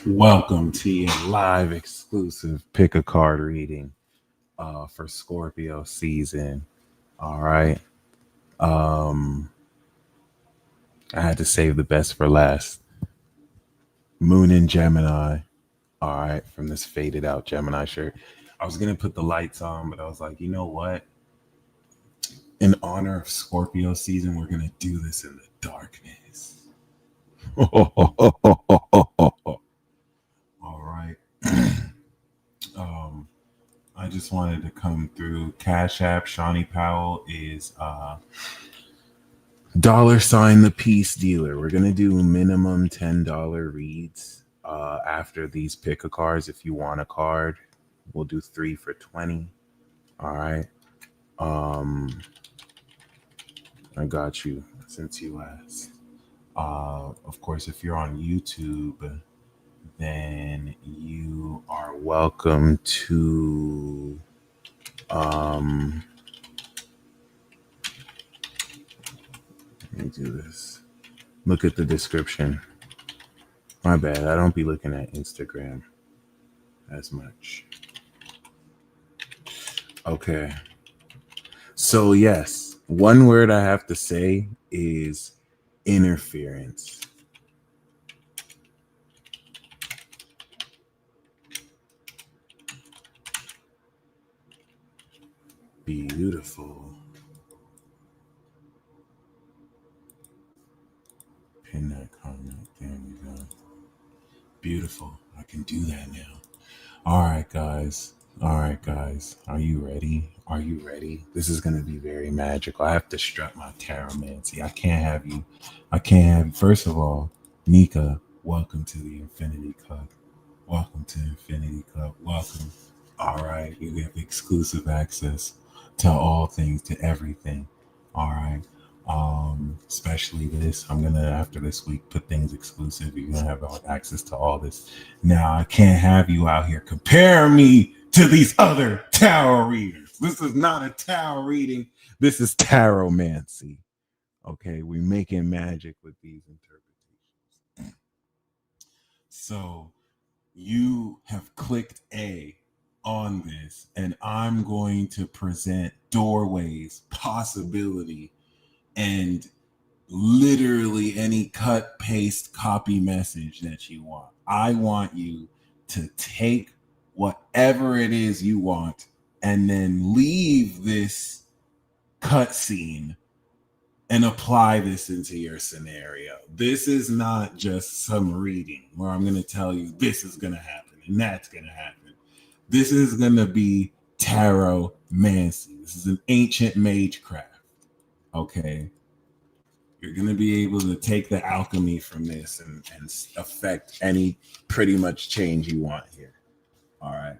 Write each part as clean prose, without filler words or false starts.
Welcome to your live exclusive pick a card reading for Scorpio season. All right. Um I had to save the best for last. Moon in Gemini. All right, from this faded out Gemini shirt. I was gonna put the lights on, but I was like, you know what? In honor of Scorpio season, we're gonna do this in the darkness. All right. um I just wanted to come through. Cash App, Shawnee Powell is $ the peace dealer. We're gonna do minimum $10 reads after these pick a cards. If you want a card, we'll do 3 for 20. All right. I got you since you asked. Of course, if you're on YouTube, then you are welcome to let me do this. Look at the description. My bad. I don't be looking at Instagram as much. Okay. So, yes, one word I have to say is interference. Beautiful. Pin that comment. There we go. Beautiful. I can do that now. All right, guys. All right, guys. Are you ready? Are you ready? This is going to be very magical. I have to strut my taromancy. I can't have, first of all, Nika, welcome to the Infinity Club. Welcome to Infinity Club. Welcome. All right. We have exclusive access to all things, to everything. All right. Especially this. I'm gonna after this week put things exclusive. You're gonna have access to all this. Now I can't have you out here comparing me to these other tarot readers. This is not a tarot reading. This is taromancy. Okay, we're making magic with these interpretations. So you have clicked A on this, and I'm going to present doorways, possibility, and literally any cut, paste, copy message that you want. I want you to take whatever it is you want and then leave this cutscene and apply this into your scenario. This is not just some reading where I'm going to tell you this is going to happen and that's going to happen. This is going to be taromancy. This is an ancient magecraft. Okay. You're going to be able to take the alchemy from this and affect any pretty much change you want here. All right.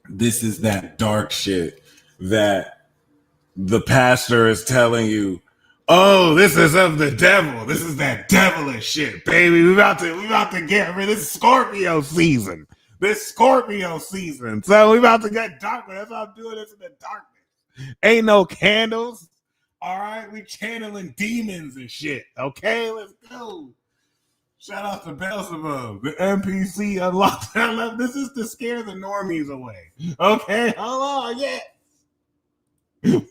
This is that dark shit that the pastor is telling you, oh, this is of the devil. This is that devilish shit, baby. We about to get rid of this Scorpio season. This Scorpio season. So we about to get darker. That's why I'm doing this in the darkness. Ain't no candles. All right, we channeling demons and shit. Okay, let's go. Shout out to Beelzebub, the NPC unlocked. This is to scare the normies away. Okay, hold on, yeah.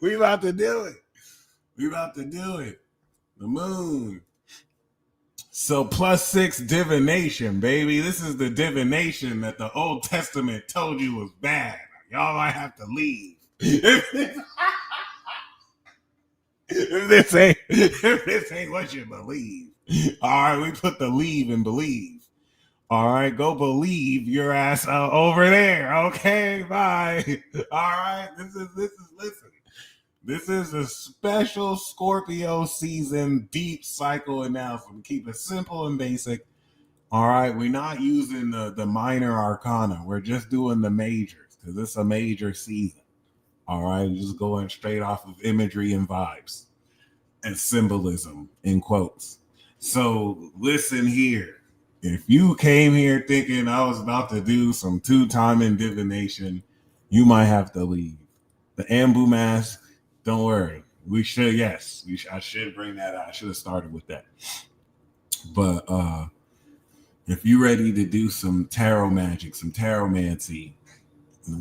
We about to do it. We about to do it. The moon. So +6 divination, baby. This is the divination that the Old Testament told you was bad. Y'all might have to leave. If this ain't what you believe. All right, we put the leave and believe. All right, go believe your ass over there. Okay, bye. All right, this is listen. This is a special Scorpio season deep cycle analysis. We keep it simple and basic. All right, we're not using the minor arcana. We're just doing the majors because it's a major season. All right, just going straight off of imagery and vibes and symbolism in quotes. So listen here. If you came here thinking I was about to do some two-timing divination, you might have to leave. The Ambu mask, don't worry. We should, yes, I should bring that out. I should have started with that. But If you're ready to do some tarot magic, some taromancy,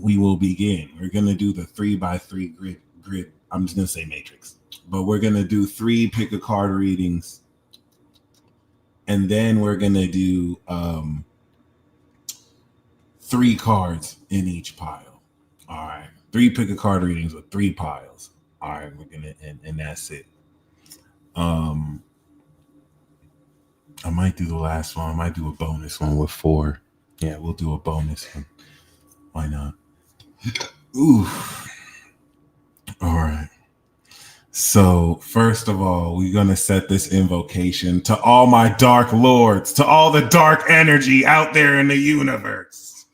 we will begin. We're gonna do the 3x3 grid. I'm just gonna say matrix, but we're gonna do 3 pick a card readings, and then we're gonna do 3 cards in each pile. All right, 3 pick a card readings with 3 piles. All right, we're gonna and that's it. I might do the last one. I might do a bonus one with 4. Yeah, we'll do a bonus one. Why not? Ooh. All right. So, first of all, we're going to set this invocation to all my dark lords, to all the dark energy out there in the universe.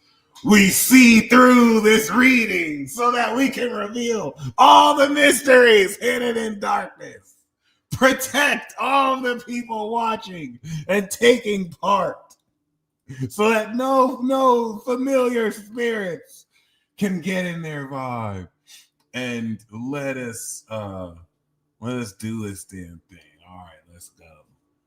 We see through this reading so that we can reveal all the mysteries hidden in darkness. Protect all the people watching and taking part so that no familiar spirits can get in their vibe. And let us do this damn thing. All right, let's go.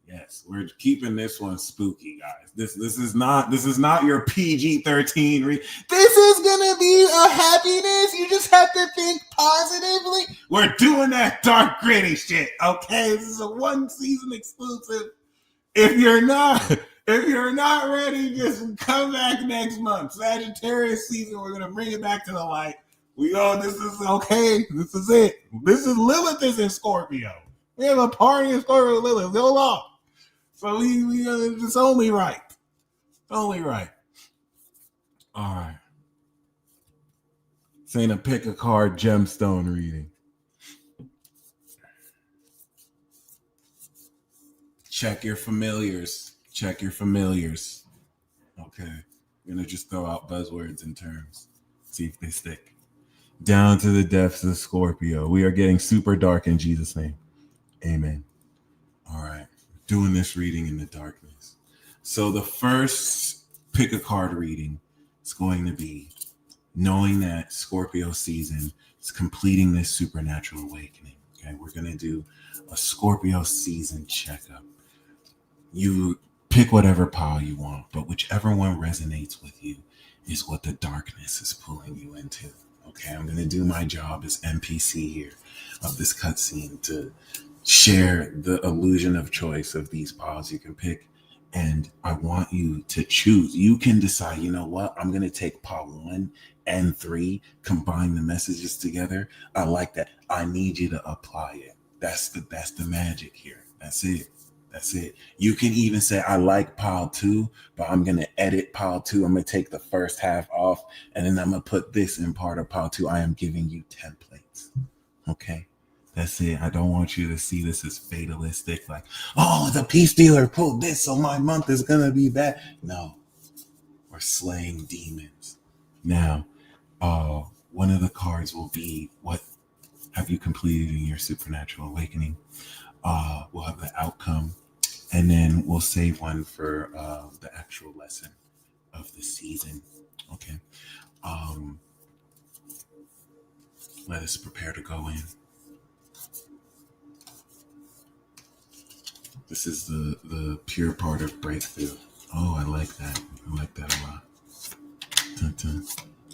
Yes, we're keeping this one spooky, guys. This is not your PG-13 This is gonna be a happiness. You just have to think positively. We're doing that dark gritty shit. Okay, this is a 1 season exclusive. If you're not ready, just come back next month. Sagittarius season. We're gonna bring it back to the light. This is okay. This is it. This is Lilith is in Scorpio. We have a party in Scorpio with Lilith. Go long. So it's only right. Only right. All right. This ain't a pick a card gemstone reading. Check your familiars. Check your familiars. Okay. I'm going to just throw out buzzwords and terms. See if they stick. Down to the depths of Scorpio. We are getting super dark in Jesus' name. Amen. All right. Doing this reading in the darkness. So the first pick a card reading is going to be knowing that Scorpio season is completing this supernatural awakening. Okay. We're going to do a Scorpio season checkup. You pick whatever pile you want, but whichever one resonates with you is what the darkness is pulling you into. Okay, I'm going to do my job as NPC here of this cutscene to share the illusion of choice of these piles you can pick. And I want you to choose. You can decide, you know what? I'm going to take pile 1 and 3, combine the messages together. I like that. I need you to apply it. That's the magic here. That's it. That's it. You can even say, I like pile 2, but I'm going to edit pile 2. I'm going to take the first half off, and then I'm going to put this in part of pile 2. I am giving you templates. Okay? That's it. I don't want you to see this as fatalistic, like, oh, the peace dealer pulled this, so my month is going to be bad. No. We're slaying demons. Now, one of the cards will be, what have you completed in your supernatural awakening? We'll have the outcome. And then we'll save one for the actual lesson of the season. Okay. Let us prepare to go in. This is the pure part of breakthrough. Oh, I like that. I like that a lot. Dun, dun.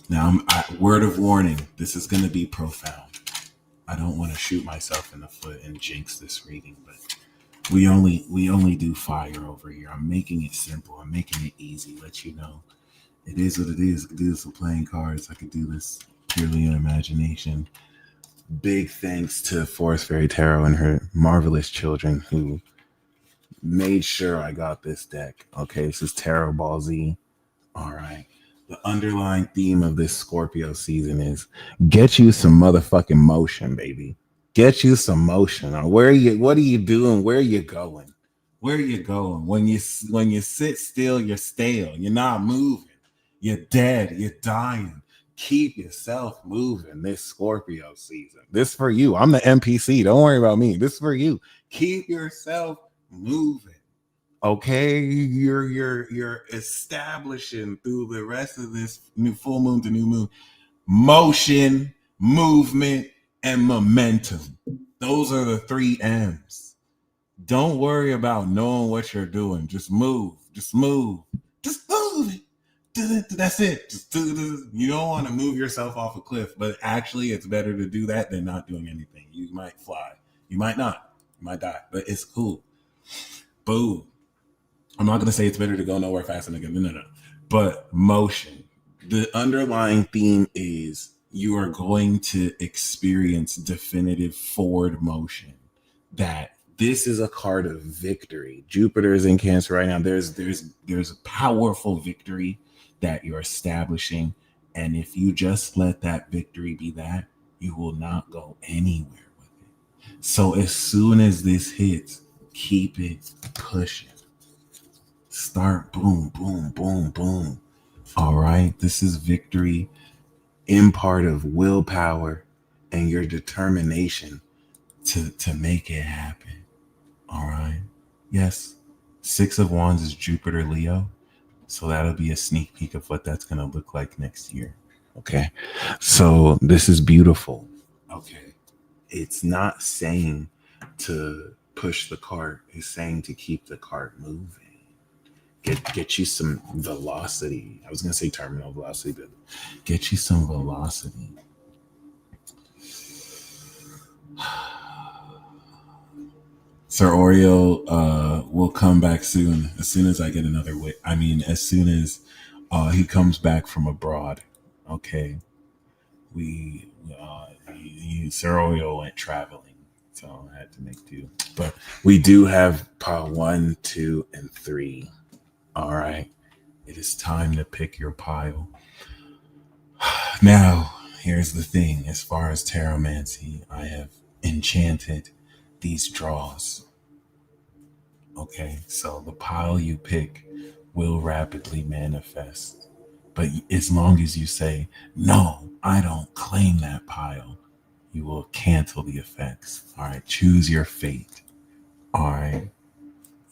Now, word of warning. This is going to be profound. I don't want to shoot myself in the foot and jinx this reading, but we only do fire over here. I'm making it simple. I'm making it easy. Let you know it is what it is. I could do this with playing cards. I could do this purely in imagination. Big thanks to Forest Fairy Tarot and her marvelous children who made sure I got this deck. Okay, this is Tarot Ball Z. All right. The underlying theme of this Scorpio season is get you some motherfucking motion, baby. Get you some motion. What are you doing? Where are you going? Where are you going? When you sit still, you're stale. You're not moving. You're dead. You're dying. Keep yourself moving this Scorpio season. This for you. I'm the NPC. Don't worry about me. This is for you. Keep yourself moving. Okay, you're establishing through the rest of this new full moon to new moon motion, movement, and momentum. Those are the 3 M's. Don't worry about knowing what you're doing. Just move. Just move. Just move. That's it. You don't want to move yourself off a cliff, but actually, it's better to do that than not doing anything. You might fly. You might not. You might die, but it's cool. Boom. I'm not going to say it's better to go nowhere fast and again. No. But motion. The underlying theme is you are going to experience definitive forward motion. That this is a card of victory. Jupiter is in Cancer right now. There's a powerful victory that you're establishing, and if you just let that victory be that, you will not go anywhere with it. So as soon as this hits, keep it pushing. Start boom, boom, boom, boom. All right. This is victory in part of willpower and your determination to make it happen. All right. Yes. 6 of Wands is Jupiter Leo. So that'll be a sneak peek of what that's going to look like next year. Okay. So this is beautiful. Okay. It's not saying to push the cart. It's saying to keep the cart moving. Get you some velocity. I was going to say terminal velocity, but get you some velocity. Sir Oreo will come back soon as I get another way. I mean, as soon as he comes back from abroad. Okay. Sir Oreo went traveling, so I had to make do. But we do have pile 1, 2, and 3. All right. It is time to pick your pile. Now, here's the thing. As far as Taromancy, I have enchanted these draws. Okay, so the pile you pick will rapidly manifest. But as long as you say, no, I don't claim that pile, you will cancel the effects. All right, choose your fate. All right,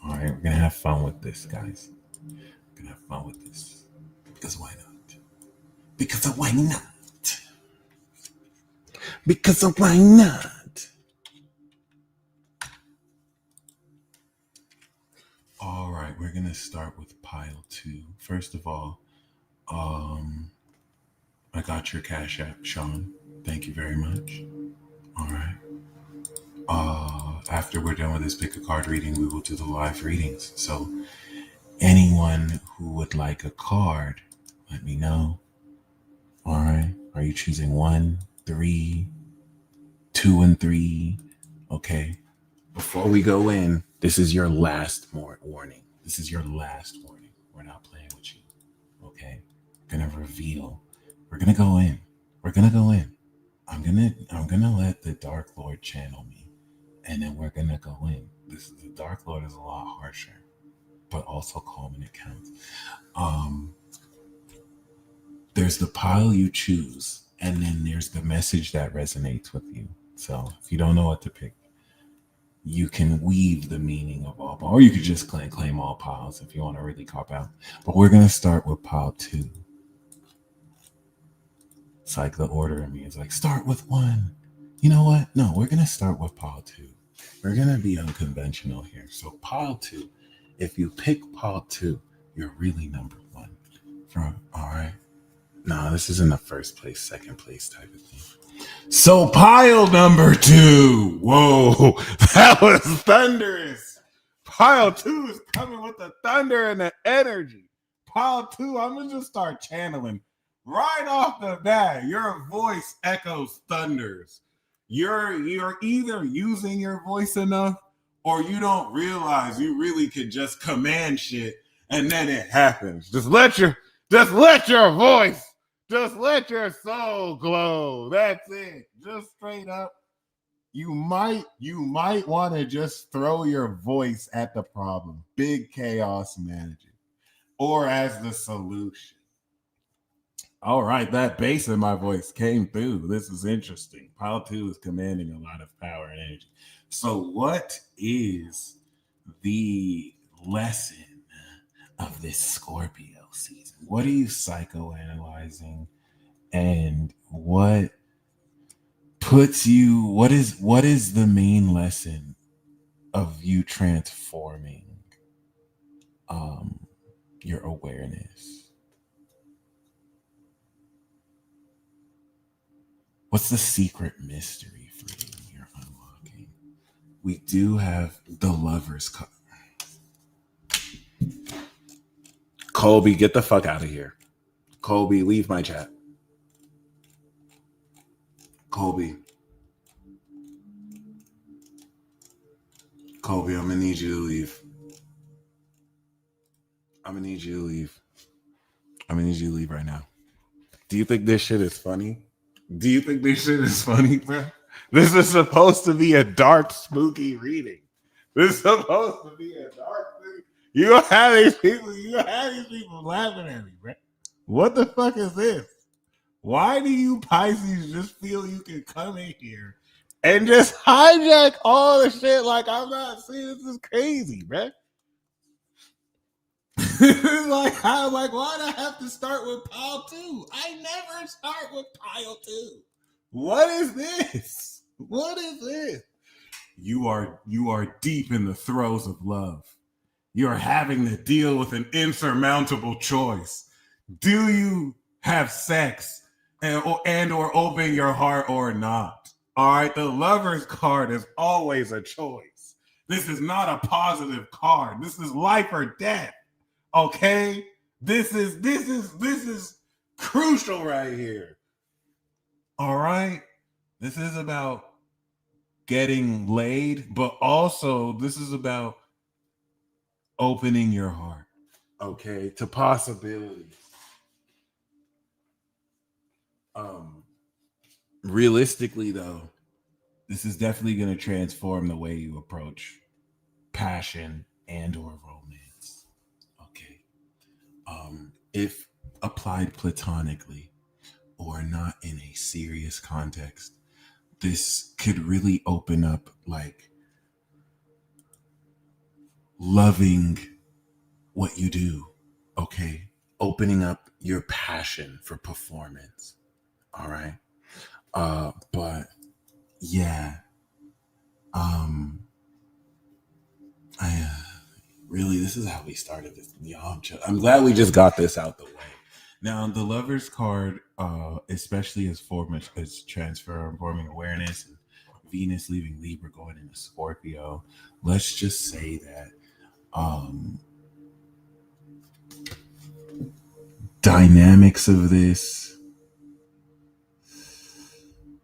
we're going to have fun with this, guys. We're going to have fun with this. Because why not? Because of why not? Because of why not? All right, we're going to start with pile 2. First of all, I got your Cash App, Sean. Thank you very much. All right. After we're done with this pick a card reading, we will do the live readings. So anyone who would like a card, let me know. All right. Are you choosing 1, 3, 2, and 3? Okay. Before we go in, this is your last warning. This is your last warning. We're not playing with you. Okay. We're gonna reveal. We're gonna go in. We're gonna go in. I'm gonna let the Dark Lord channel me, and then we're gonna go in. The Dark Lord is a lot harsher, but also calm when it counts. There's the pile you choose, and then there's the message that resonates with you. So if you don't know what to pick, you can weave the meaning of all piles, or you could just claim all piles if you want to really cop out. But we're gonna start with pile 2. It's like the order in me is like, start with 1. You know what? No, we're going to start with pile 2. We're going to be unconventional here. So pile 2, if you pick pile 2, you're really number 1. All right. No, this isn't a first place, second place type of thing. So pile number 2. Whoa, that was thunderous. Pile 2 is coming with the thunder and the energy. Pile 2, I'm going to just start channeling. Right off the bat, your voice echoes thunders. You're either using your voice enough, or you don't realize you really could just command shit, and then it happens. Just let your voice, just let your soul glow. That's it. Just straight up. You might want to just throw your voice at the problem. Big chaos manager, or as the solution. All right, that bass in my voice came through. This is interesting. Pile 2 is commanding a lot of power and energy. So what is the lesson of this Scorpio season? What are you psychoanalyzing? And what is the main lesson of you transforming your awareness. What's the secret mystery for you you're unlocking? We do have the Lover's card. Colby, get the fuck out of here. Colby, leave my chat. Colby, I'm gonna need you to leave. I'm gonna need you to leave. I'm gonna need you to leave right now. Do you think this shit is funny? Do you think this shit is funny, bro? This is supposed to be a dark, spooky reading. This is supposed to be a dark thing. You don't have these people laughing at me, bro. What the fuck is this? Why do you Pisces just feel you can come in here and just hijack all the shit like I'm not seeing? This is crazy, bro. Like, why do I have to start with pile 2? I never start with pile 2. What is this? What is this? You are deep in the throes of love. You're having to deal with an insurmountable choice. Do you have sex and or open your heart or not? All right, the Lover's card is always a choice. This is not a positive card. This is life or death. Okay? This is crucial right here. All right? This is about getting laid, but also this is about opening your heart, okay, to possibilities. Realistically though, this is definitely going to transform the way you approach passion and or romance. Okay. If applied platonically or not in a serious context, this could really open up like loving what you do, okay? Opening up your passion for performance, all right? But yeah, really, this is how we started this. I'm glad we just got this out the way. Now, the Lover's card, especially as transforming awareness and Venus leaving Libra going into Scorpio, let's just say that dynamics of this.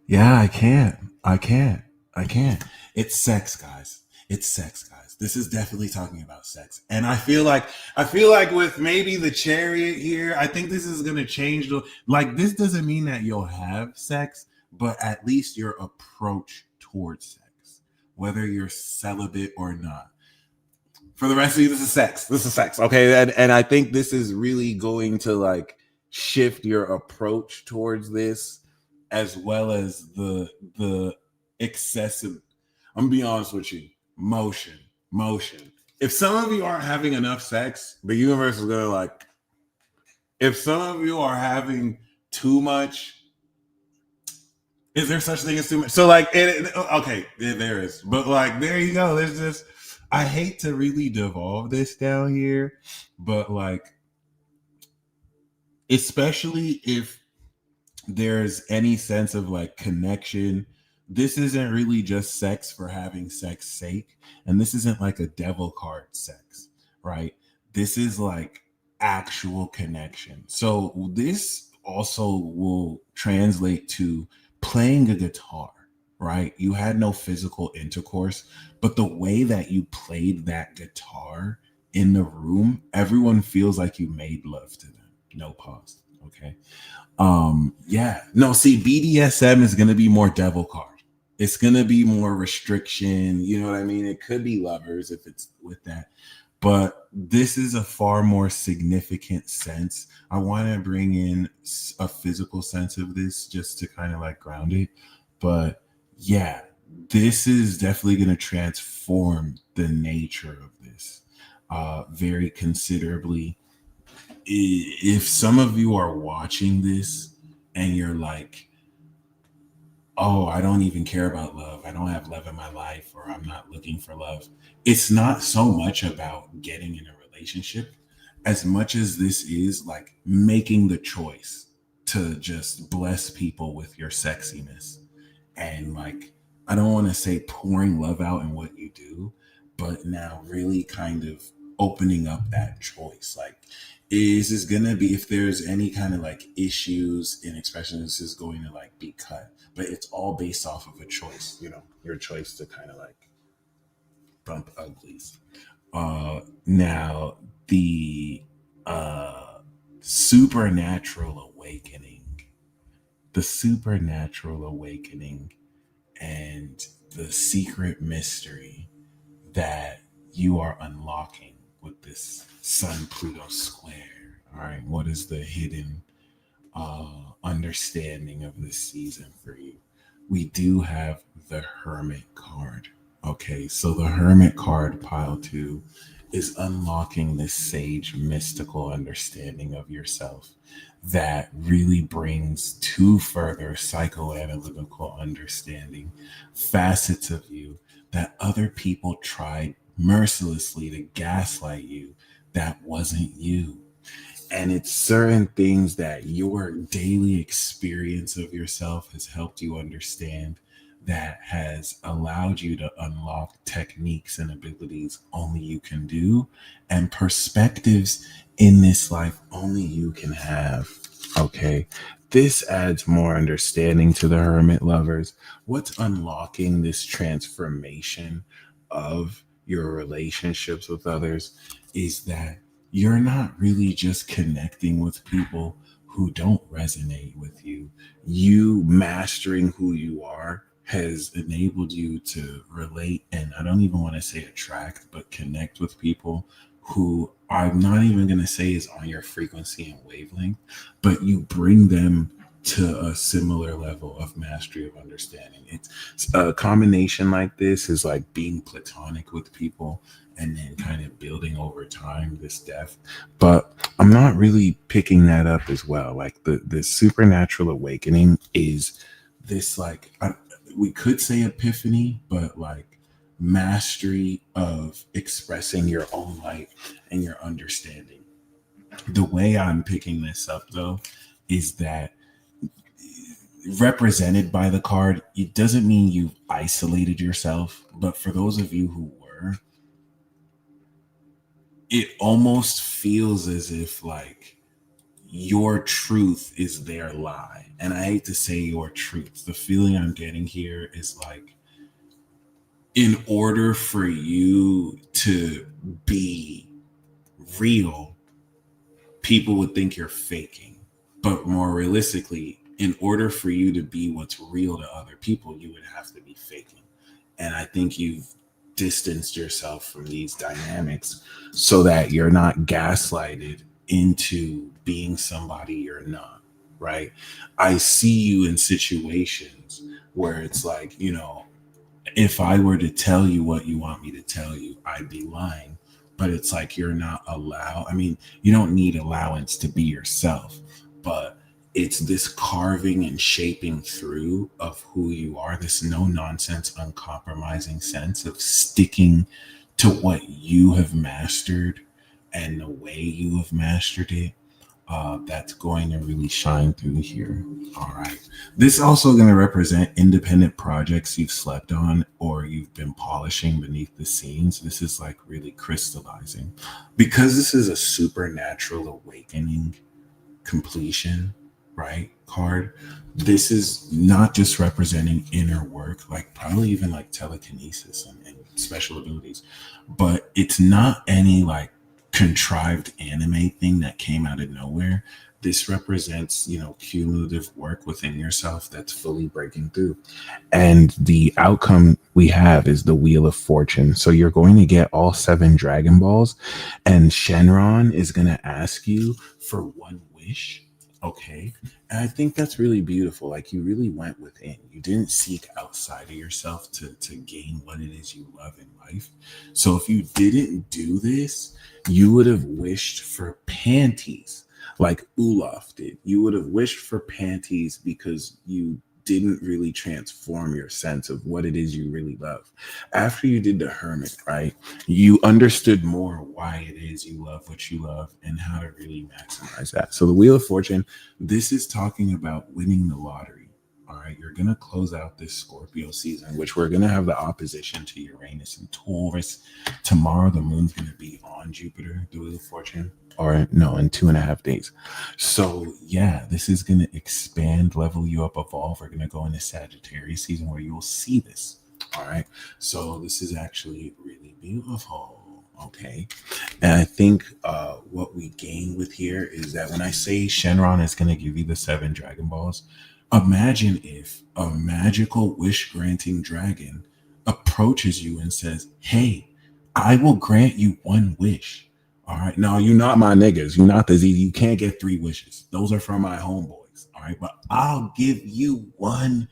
Yeah, I can't. It's sex, guys. This is definitely talking about sex. And I feel like with maybe the Chariot here, I think this is going to change this doesn't mean that you'll have sex, but at least your approach towards sex, whether you're celibate or not. For the rest of you, this is sex. Okay. And I think this is really going to like shift your approach towards this, as well as the excessive, I'm gonna be honest with you, motion. If some of you aren't having enough sex, the universe is gonna like, if some of you are having too much, is there such thing as too much? So like, okay, there is, but like, there you go. There's just, I hate to really devolve this down here, but like, especially if there's any sense of like connection, this isn't really just sex for having sex sake, and this isn't like a devil card sex, right? This is like actual connection. So this also will translate to playing a guitar, right? You had no physical intercourse, but the way that you played that guitar in the room, everyone feels like you made love to them. No pause. Okay. See, BDSM is going to be more devil card. It's going to be more restriction. You know what I mean? It could be lovers if it's with that, but this is a far more significant sense. I want to bring in a physical sense of this just to kind of like ground it. But yeah, this is definitely going to transform the nature of this very considerably. If some of you are watching this and you're like, oh, I don't even care about love. I don't have love in my life, or I'm not looking for love. It's not so much about getting in a relationship as much as this is like making the choice to just bless people with your sexiness. And like, I don't want to say pouring love out in what you do, but now really kind of opening up that choice. Like, is this gonna be, if there's any kind of like issues in expression, this is going to like be cut, but it's all based off of a choice, your choice to kind of like bump uglies. Now the uh supernatural awakening, the supernatural awakening and the secret mystery that you are unlocking with this Sun Pluto square. All right, what is the hidden understanding of this season for you? We do have the Hermit card. Okay, so the Hermit card, pile two, is unlocking this sage mystical understanding of yourself that really brings to further psychoanalytical understanding facets of you that other people tried mercilessly to gaslight you that wasn't you. And it's certain things that your daily experience of yourself has helped you understand, that has allowed you to unlock techniques and abilities only you can do, and perspectives in this life only you can have. Okay. This adds more understanding to the hermit lovers. What's unlocking this transformation of your relationships with others is that you're not really just connecting with people who don't resonate with you. You mastering who you are has enabled you to relate, and I don't even want to say attract, but connect with people who I'm not even going to say is on your frequency and wavelength, but you bring them to a similar level of mastery of understanding. It's a combination like this is like being platonic with people and then kind of building over time this depth. But I'm not really picking that up as well. Like the supernatural awakening is this like we could say epiphany, but like mastery of expressing your own light and your understanding. The way I'm picking this up though is that represented by the card, it doesn't mean you've isolated yourself, but for those of you who were, it almost feels as if like your truth is their lie. And I hate to say your truth. The feeling I'm getting here is like, in order for you to be real, people would think you're faking. But more realistically, in order for you to be what's real to other people, you would have to be faking. And I think you've distanced yourself from these dynamics so that you're not gaslighted into being somebody you're not, right? I see you in situations where it's like, if I were to tell you what you want me to tell you, I'd be lying. But it's like you're not allowed. I mean, you don't need allowance to be yourself, but it's this carving and shaping through of who you are, this no nonsense, uncompromising sense of sticking to what you have mastered and the way you have mastered it. That's going to really shine through here. All right. This is also going to represent independent projects you've slept on or you've been polishing beneath the scenes. This is like really crystallizing because this is a supernatural awakening completion, right? Card. This is not just representing inner work, like probably even like telekinesis and special abilities, but it's not any like contrived anime thing that came out of nowhere. This represents, cumulative work within yourself that's fully breaking through. And the outcome we have is the Wheel of Fortune. So you're going to get all seven Dragon Balls, and Shenron is going to ask you for one wish. Okay. And I think that's really beautiful. Like you really went within. You didn't seek outside of yourself to gain what it is you love in life. So if you didn't do this, you would have wished for panties like Olaf did. You would have wished for panties because you didn't really transform your sense of what it is you really love. After you did the Hermit, right, you understood more why it is you love what you love and how to really maximize that. So the Wheel of Fortune, this is talking about winning the lottery. All right, you're going to close out this Scorpio season, which we're going to have the opposition to Uranus and Taurus. Tomorrow, the moon's going to be on Jupiter, the Wheel of Fortune, or no, in 2.5 days. So, yeah, this is going to expand, level you up, evolve. We're going to go into Sagittarius season where you'll see this. All right, so this is actually really beautiful. Okay, and I think what we gain with here is that when I say Shenron is going to give you the 7 Dragon Balls, imagine if a magical wish granting dragon approaches you and says, "Hey, I will grant you 1 wish." All right. Now, you're not my niggas. You're not the Z. You can't get 3 wishes. Those are from my homeboys. All right. But I'll give you 1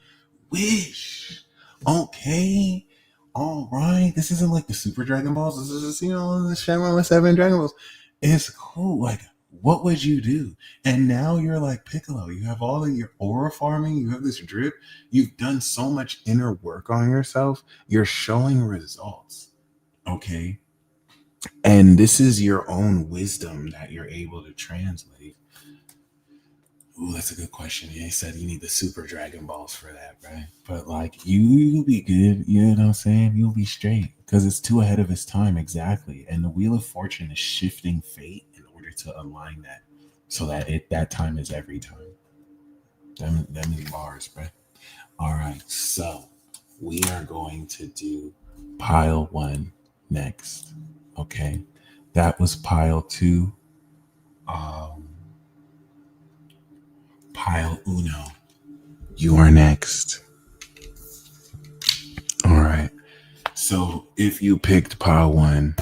wish. Okay. All right. This isn't like the Super Dragon Balls. This is just, the Shenron with 7 Dragon Balls. It's cool. Like, what would you do? And now you're like Piccolo. You have all of your aura farming. You have this drip. You've done so much inner work on yourself. You're showing results. Okay. And this is your own wisdom that you're able to translate. Ooh, that's a good question. They said you need the Super Dragon Balls for that, right? But like you'll be good. You know what I'm saying? You'll be straight because it's too ahead of its time. Exactly. And the Wheel of Fortune is shifting fate in order to align that so that that time is every time. Them is bars, bro. All right. So we are going to do pile 1 next. Okay. That was pile 2. Pile uno. You are next. All right. So if you picked pile 1,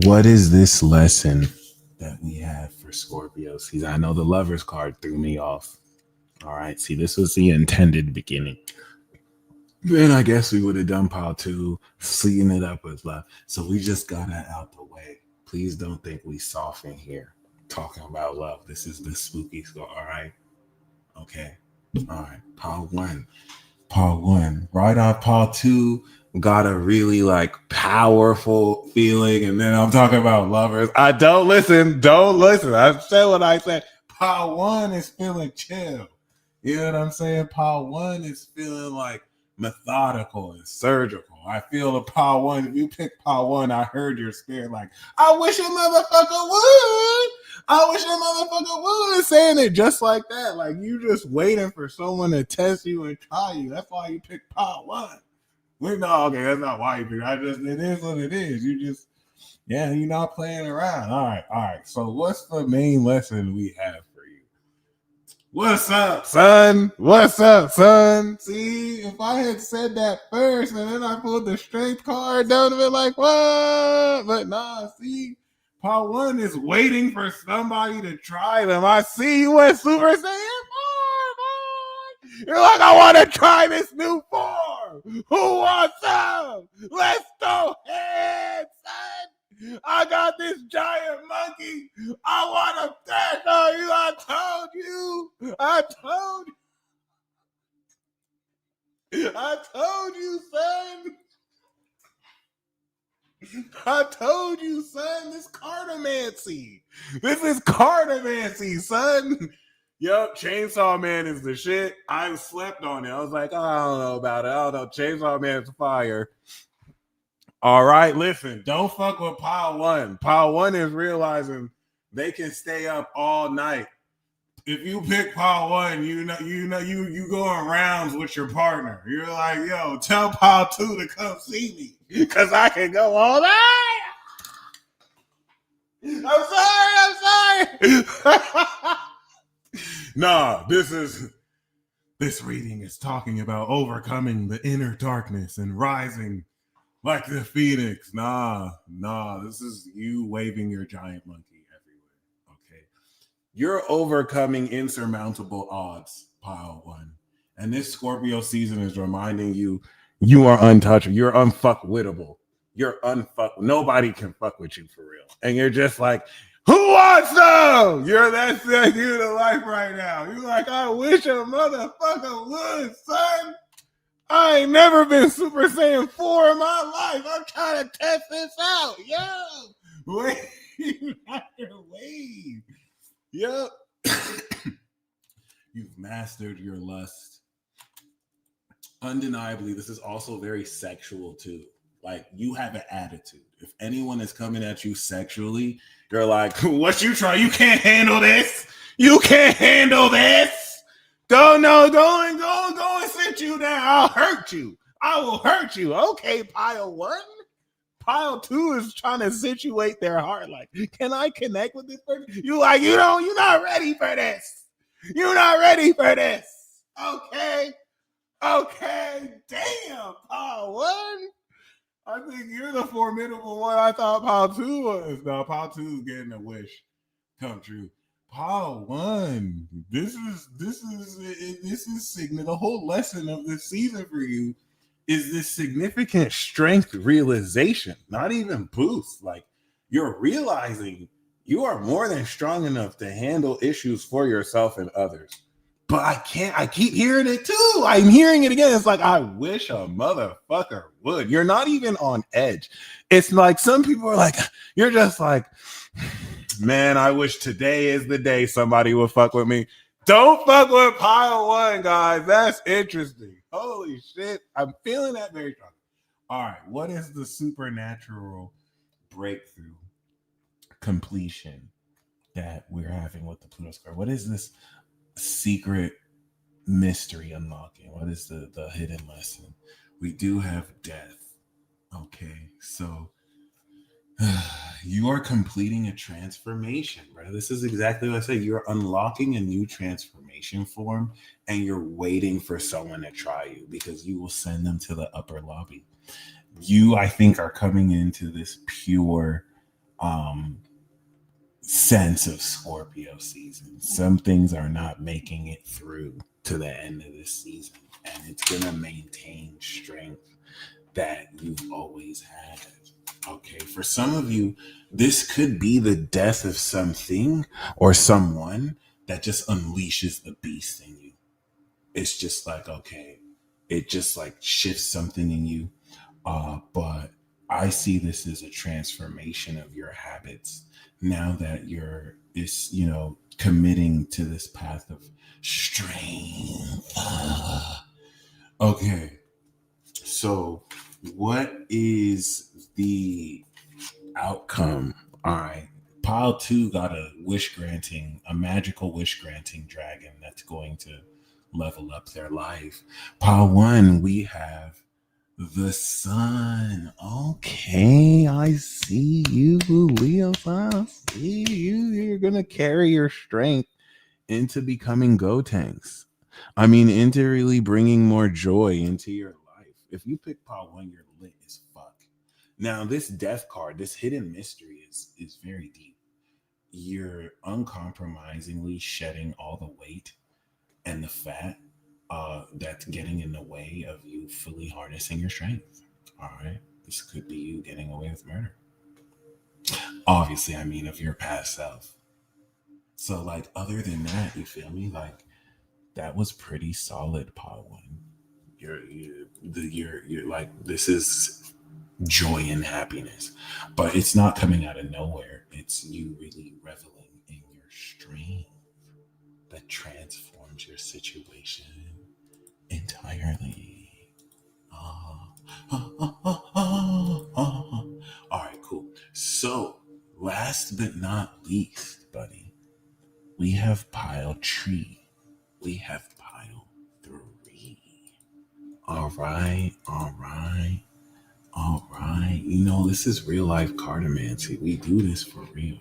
what is this lesson that we have for Scorpio? See, I know the Lovers card threw me off. All right. See, this was the intended beginning. Then I guess we would have done pile 2, seeing it up with love. So we just got that out the way. Please don't think we soften here talking about love. This is the spooky score. All right. Okay. All right. Pile 1. Pile 1. Right off pile 2 got a really like powerful feeling. And then I'm talking about lovers. Don't listen. I said what I said. Pile 1 is feeling chill. You know what I'm saying? Pile 1 is feeling like methodical and surgical. I feel the pile 1. If you pick pile 1, I heard your spirit like, I wish a motherfucker would. I wish a motherfucker would. Saying it just like that. Like you just waiting for someone to test you and try you. That's why you pick pile 1. No, okay, that's not why you pick. It is what it is. You just, you're not playing around. All right. So what's the main lesson we have? What's up, son? See, if I had said that first and then I pulled the strength card, that would have been like, what? But nah, see, pile 1 is waiting for somebody to try them. I see you went Super Saiyan 4, boy. You're like, I want to try this new form. Who wants some? Let's go ahead, son. I got this giant monkey. I want to dash on you. I told you, son. I told you, son. This is cartomancy, son. Yup, Chainsaw Man is the shit. I slept on it. I was like, I don't know about it. I don't know. Chainsaw Man's fire. All right, listen, don't fuck with pile 1. Pile 1 is realizing they can stay up all night. If you pick pile 1, you going rounds with your partner. You're like, yo, tell pile 2 to come see me because I can go all night. I'm sorry. Nah, this reading is talking about overcoming the inner darkness and rising like the phoenix. Nah, this is you waving your giant monkey everywhere. Okay. You're overcoming insurmountable odds, pile 1. And this Scorpio season is reminding you are untouchable. You're unfuckwittable. Nobody can fuck with you for real. And you're just like, Who wants some? You're you to life right now. You're like, I wish a motherfucker would, son. I ain't never been Super Saiyan 4 in my life. I'm trying to test this out. Yo. Wave after wave. Yep. You've mastered your lust. Undeniably, this is also very sexual too. Like, you have an attitude. If anyone is coming at you sexually, you're like, what you try? You can't handle this. You can't handle this. Go and sit you down. I'll hurt you. I will hurt you. Okay, pile 1. Pile 2 is trying to situate their heart. Like, can I connect with this person? You're not ready for this. You're not ready for this. Okay. Damn, pile 1. I think you're the formidable one. I thought pile 2 was. No, pile 2 is getting a wish come true. Pile 1. This is the whole lesson of this season for you is this significant strength realization, not even boost. Like, you're realizing you are more than strong enough to handle issues for yourself and others. But I keep hearing it too. I'm hearing it again. It's like, I wish a motherfucker would. You're not even on edge. It's like some people are like, you're just like, man, I wish today is the day somebody would fuck with me. Don't fuck with pile 1, guys. That's interesting. Holy shit. I'm feeling that very strong. All right. What is the supernatural breakthrough completion that we're having with the Pluto square? What is this secret mystery unlocking? What is the hidden lesson? We do have death. Okay. So you are completing a transformation, bro. This is exactly what I say. You're unlocking a new transformation form and you're waiting for someone to try you because you will send them to the upper lobby. You, I think, are coming into this pure sense of Scorpio season. Some things are not making it through to the end of this season, and it's going to maintain strength that you've always had. Okay, for some of you, this could be the death of something or someone that just unleashes the beast in you. It's just like, okay, it just like shifts something in you. But I see this as a transformation of your habits. Now that you're committing to this path of strength. Okay. So what is the outcome? All right. Pile 2 got a magical wish granting dragon that's going to level up their life. Pile 1, we have the sun. Okay, I see you, Leo. I see you. You're gonna carry your strength into becoming Gotenks. I mean, into really bringing more joy into your life. If you pick pile 1, you're lit as fuck. Now, this death card, this hidden mystery is very deep. You're uncompromisingly shedding all the weight and the fat that's getting in the way of you fully harnessing your strength. All right. This could be you getting away with murder. Obviously, I mean, of your past self. So, like, other than that, you feel me? Like, that was pretty solid, pile 1. You're like, this is joy and happiness, but it's not coming out of nowhere. It's you really reveling in your strength that transforms your situation entirely. All right, cool. So, last but not least, buddy, we have pile 3. We have pile 3. All right. You know, this is real life cartomancy. We do this for real.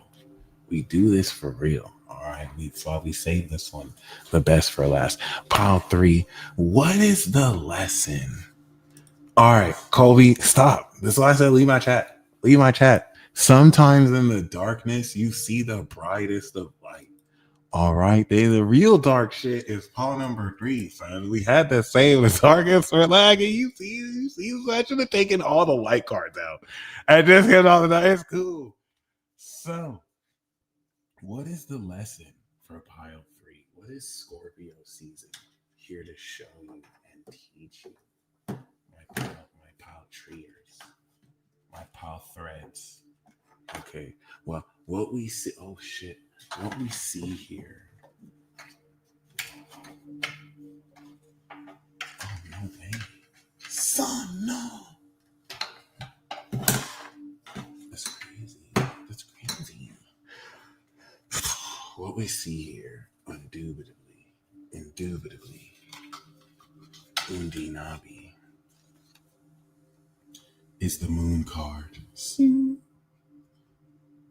All right. That's why we save this one the best for last. Pile 3. What is the lesson? All right, Colby, stop. This is why I said leave my chat. Sometimes in the darkness, you see the brightest of light. All right, the real dark shit is pile number 3, son. We had the same darkest for lagging. You see, I should have taken all the light cards out. I just hit all the. It's cool. So, What is the lesson for pile three? What is Scorpio season here to show you and teach you? My pile treers, my pile threads. Okay, well, what we see, oh shit, what we see here. Oh no, baby. Son, no. That's crazy. That's crazy. What we see here, indubitably, Undinabi, is the moon card.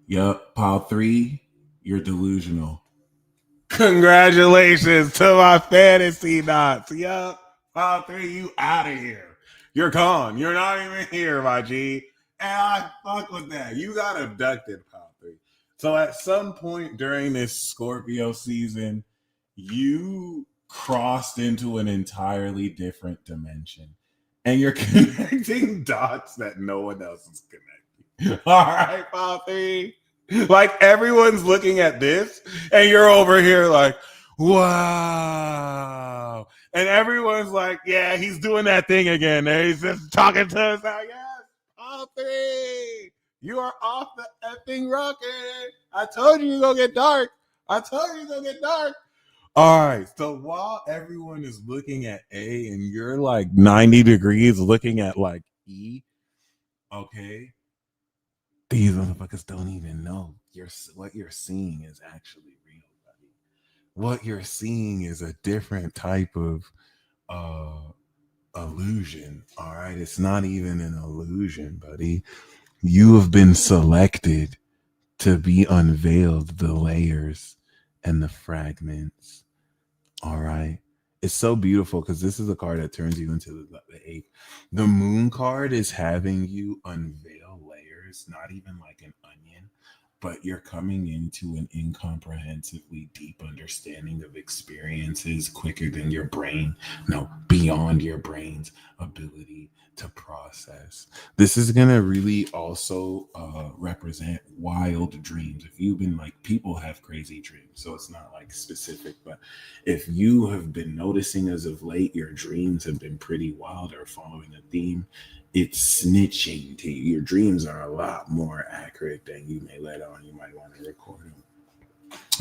Yup, pile three, you're delusional. Congratulations to my fantasy knots. Yup, pile three, you out of here. You're gone. You're not even here, my G. And I fuck with that. You got abducted, pile three. So at some point during this Scorpio season, you crossed into an entirely different dimension. And you're connecting dots that no one else is connecting. All right, pile three. Like everyone's looking at this, and you're over here like, wow. And everyone's like, yeah, he's doing that thing again. And he's just talking to us now. Yes, all three. You are off the effing rocket. I told you you're going to get dark. I told you you're going to get dark. All right. So while everyone is looking at A and you're like 90 degrees looking at like E, okay, these motherfuckers don't even know what you're seeing is actually real, buddy. What you're seeing is a different type of illusion. All right, it's not even an illusion, buddy. You have been selected to be unveiled, the layers and the fragments. All right. It's so beautiful because this is a card that turns you into the eighth. The moon card is having you unveil layers, not even like an onion, but you're coming into an incomprehensibly deep understanding of experiences quicker than your brain, no, beyond your brain's ability to process. This is going to really also represent wild dreams. If you've been like, people have crazy dreams, so it's not like specific, but if you have been noticing as of late, your dreams have been pretty wild or following a theme, it's snitching to you. Your dreams are a lot more accurate than you may let on. You might want to record them.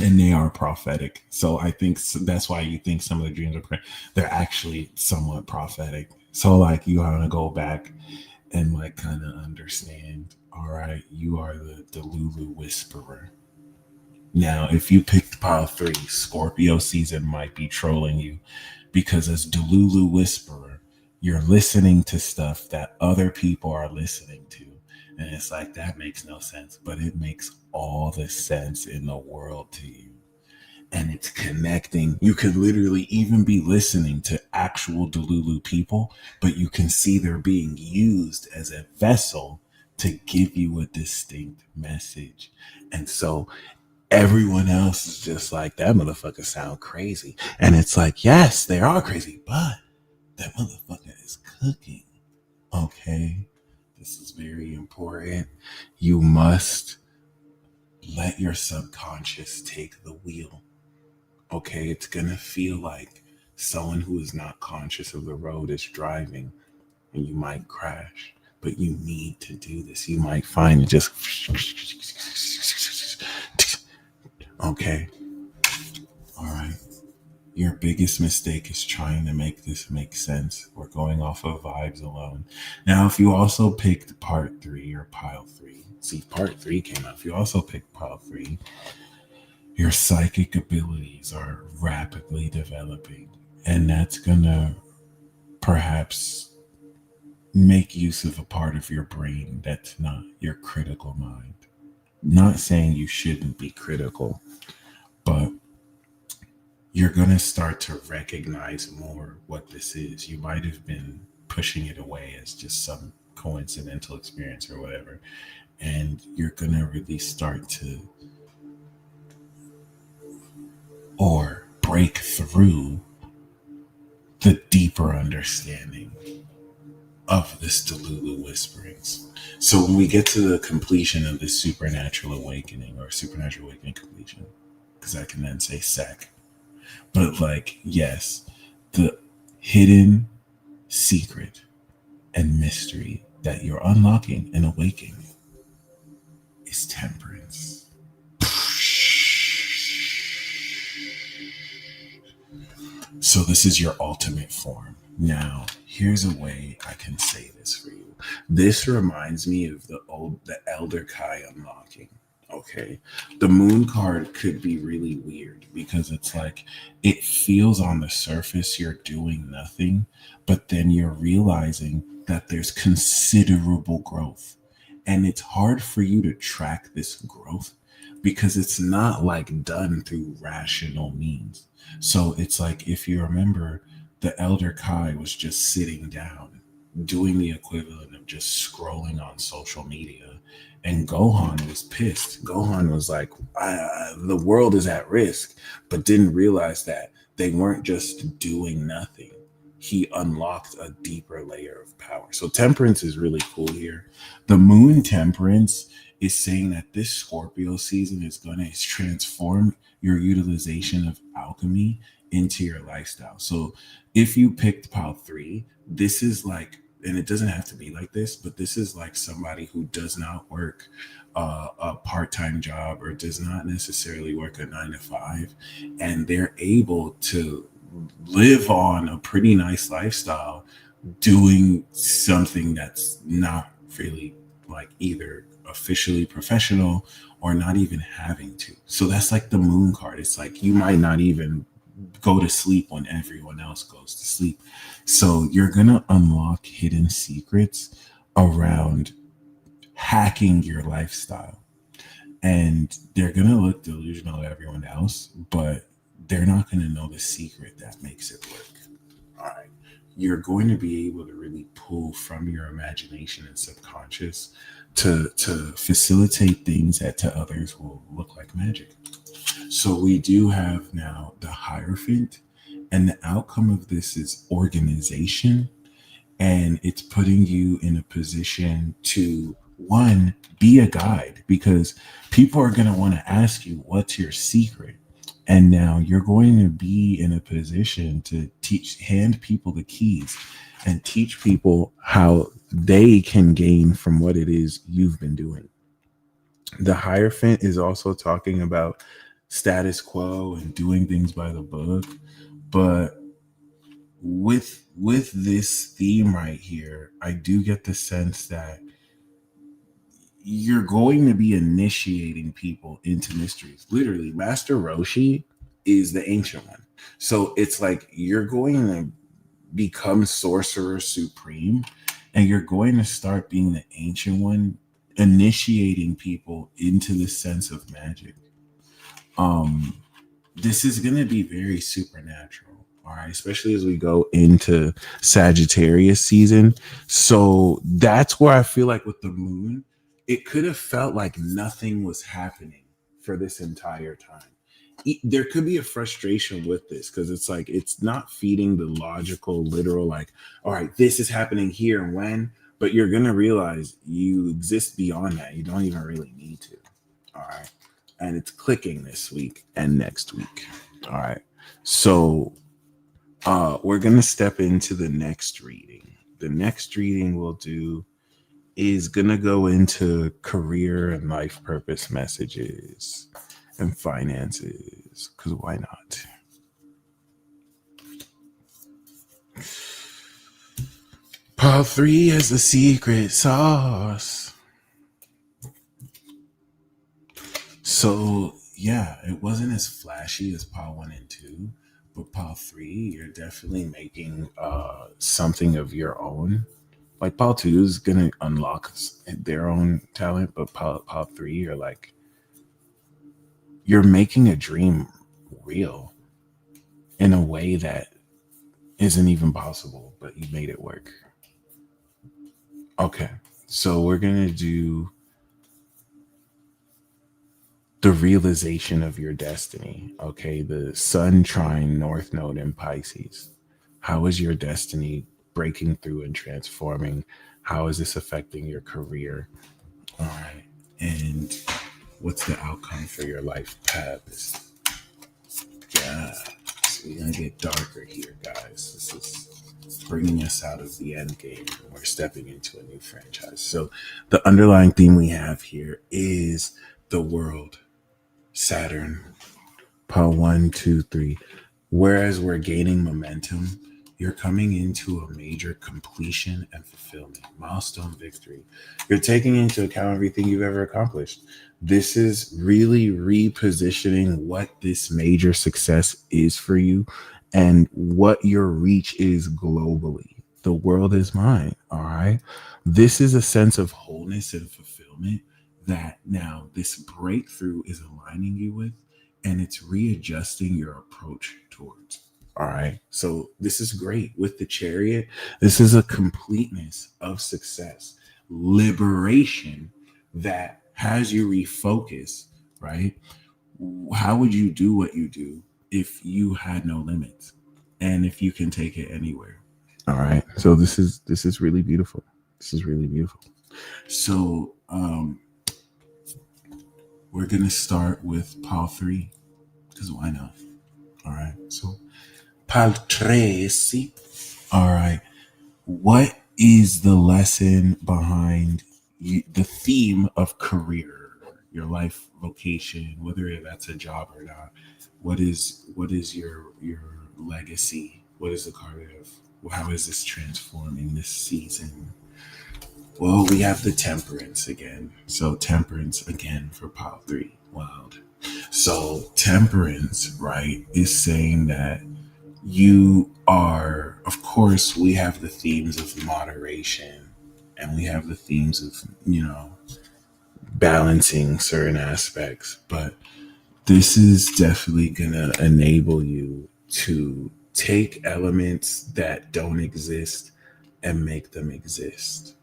And they are prophetic. So I think that's why you think some of the dreams are, they're actually somewhat prophetic. So like you want to go back and like kind of understand, all right, you are the Delulu whisperer. Now, if you picked pile three, Scorpio season might be trolling you because as Delulu whisperer, you're listening to stuff that other people are listening to. And it's like, that makes no sense, but it makes all the sense in the world to you. And it's connecting. You could literally even be listening to actual Delulu people, but you can see they're being used as a vessel to give you a distinct message. And so everyone else is just like, that motherfucker sound crazy. And it's like, yes, they are crazy, but that motherfucker is cooking. Okay. This is very important. You must let your subconscious take the wheel. Okay. It's going to feel like someone who is not conscious of the road is driving and you might crash, but you need to do this. You might find it just okay. All right. Your biggest mistake is trying to make this make sense. We're going off of vibes alone. Now, if you also picked part three or pile three, see, part three came out. If you also picked pile three, your psychic abilities are rapidly developing. And that's going to perhaps make use of a part of your brain that's not your critical mind. Not saying you shouldn't be critical, but you're going to start to recognize more what this is. You might have been pushing it away as just some coincidental experience or whatever. And you're going to really start to, or break through the deeper understanding of this Delulu whisperings. So when we get to the completion of this supernatural awakening or supernatural awakening completion, because I can then say sec, but like, yes, the hidden secret and mystery that you're unlocking and awakening is temperance. So this is your ultimate form. Now, here's a way I can say this for you. This reminds me of the Elder Kai unlocking. Okay. The moon card could be really weird because it's like it feels on the surface you're doing nothing, but then you're realizing that there's considerable growth. And it's hard for you to track this growth because it's not like done through rational means. So it's like if you remember, the Elder Kai was just sitting down, doing the equivalent of just scrolling on social media. And Gohan was pissed. Gohan was like, the world is at risk, but didn't realize that they weren't just doing nothing. He unlocked a deeper layer of power. So temperance is really cool here. The moon temperance is saying that this Scorpio season is going to transform your utilization of alchemy into your lifestyle. So if you picked pile 3, this is like, and it doesn't have to be like this, but this is like somebody who does not work a part-time job or does not necessarily work a 9 to 5, and they're able to live on a pretty nice lifestyle doing something that's not really like either officially professional or not even having to. So that's like the moon card. It's like you might not even go to sleep when everyone else goes to sleep. So you're going to unlock hidden secrets around hacking your lifestyle. And they're going to look delusional to everyone else, but they're not going to know the secret that makes it work. All right. You're going to be able to really pull from your imagination and subconscious to facilitate things that to others will look like magic. So we do have now the Hierophant, and the outcome of this is organization, and it's putting you in a position to one, be a guide, because people are going to want to ask you what's your secret, and now you're going to be in a position to hand people the keys and teach people how they can gain from what it is you've been doing. The Hierophant is also talking about status quo and doing things by the book, but with this theme right here, I do get the sense that you're going to be initiating people into mysteries. Literally, Master Roshi is the ancient one. So it's like you're going to become sorcerer supreme, and you're going to start being the ancient one, initiating people into the sense of magic. This is going to be very supernatural, all right, especially as we go into Sagittarius season. So that's where I feel like with the moon, it could have felt like nothing was happening for this entire time. There could be a frustration with this because it's like it's not feeding the logical, literal, like, all right, this is happening here and when, but you're going to realize you exist beyond that. You don't even really need to. All right. And it's clicking this week and next week. All right. So we're going to step into the next reading. The next reading we'll do is going to go into career and life purpose messages and finances, because why not? Part 3 is the secret sauce. So yeah, it wasn't as flashy as Part 1 and 2, but Part 3, you're definitely making something of your own. Like Part 2 is gonna unlock their own talent, but Part 3, you're like, you're making a dream real in a way that isn't even possible, but you made it work. Okay, so we're gonna do the realization of your destiny. Okay, the Sun trine North Node in Pisces. How is your destiny breaking through and transforming. How is this affecting your career? All right. And what's the outcome for your life path? Yeah. So we're going to get darker here, guys. This is bringing us out of the end game. We're stepping into a new franchise. So the underlying theme we have here is the world, Saturn, pile 1, 2, 3. Whereas we're gaining momentum, you're coming into a major completion and fulfillment, milestone victory. You're taking into account everything you've ever accomplished. This is really repositioning what this major success is for you and what your reach is globally. The world is mine. All right. This is a sense of wholeness and fulfillment that now this breakthrough is aligning you with, and it's readjusting your approach towards. All right. So this is great with the Chariot. This is a completeness of success, liberation that has you refocus, right? How would you do what you do if you had no limits and if you can take it anywhere? All right. So this is really beautiful. This is really beautiful. So we're gonna start with pile 3 because why not? All right. So pile 3. All right. What is the lesson behind the theme of career, your life vocation, whether that's a job or not? What is your legacy? What is the card of? How is this transforming this season? Well, we have the Temperance again. So Temperance again for pile 3. Wild. So Temperance, right, is saying that you are, of course, we have the themes of moderation and we have the themes of, balancing certain aspects, but this is definitely going to enable you to take elements that don't exist and make them exist.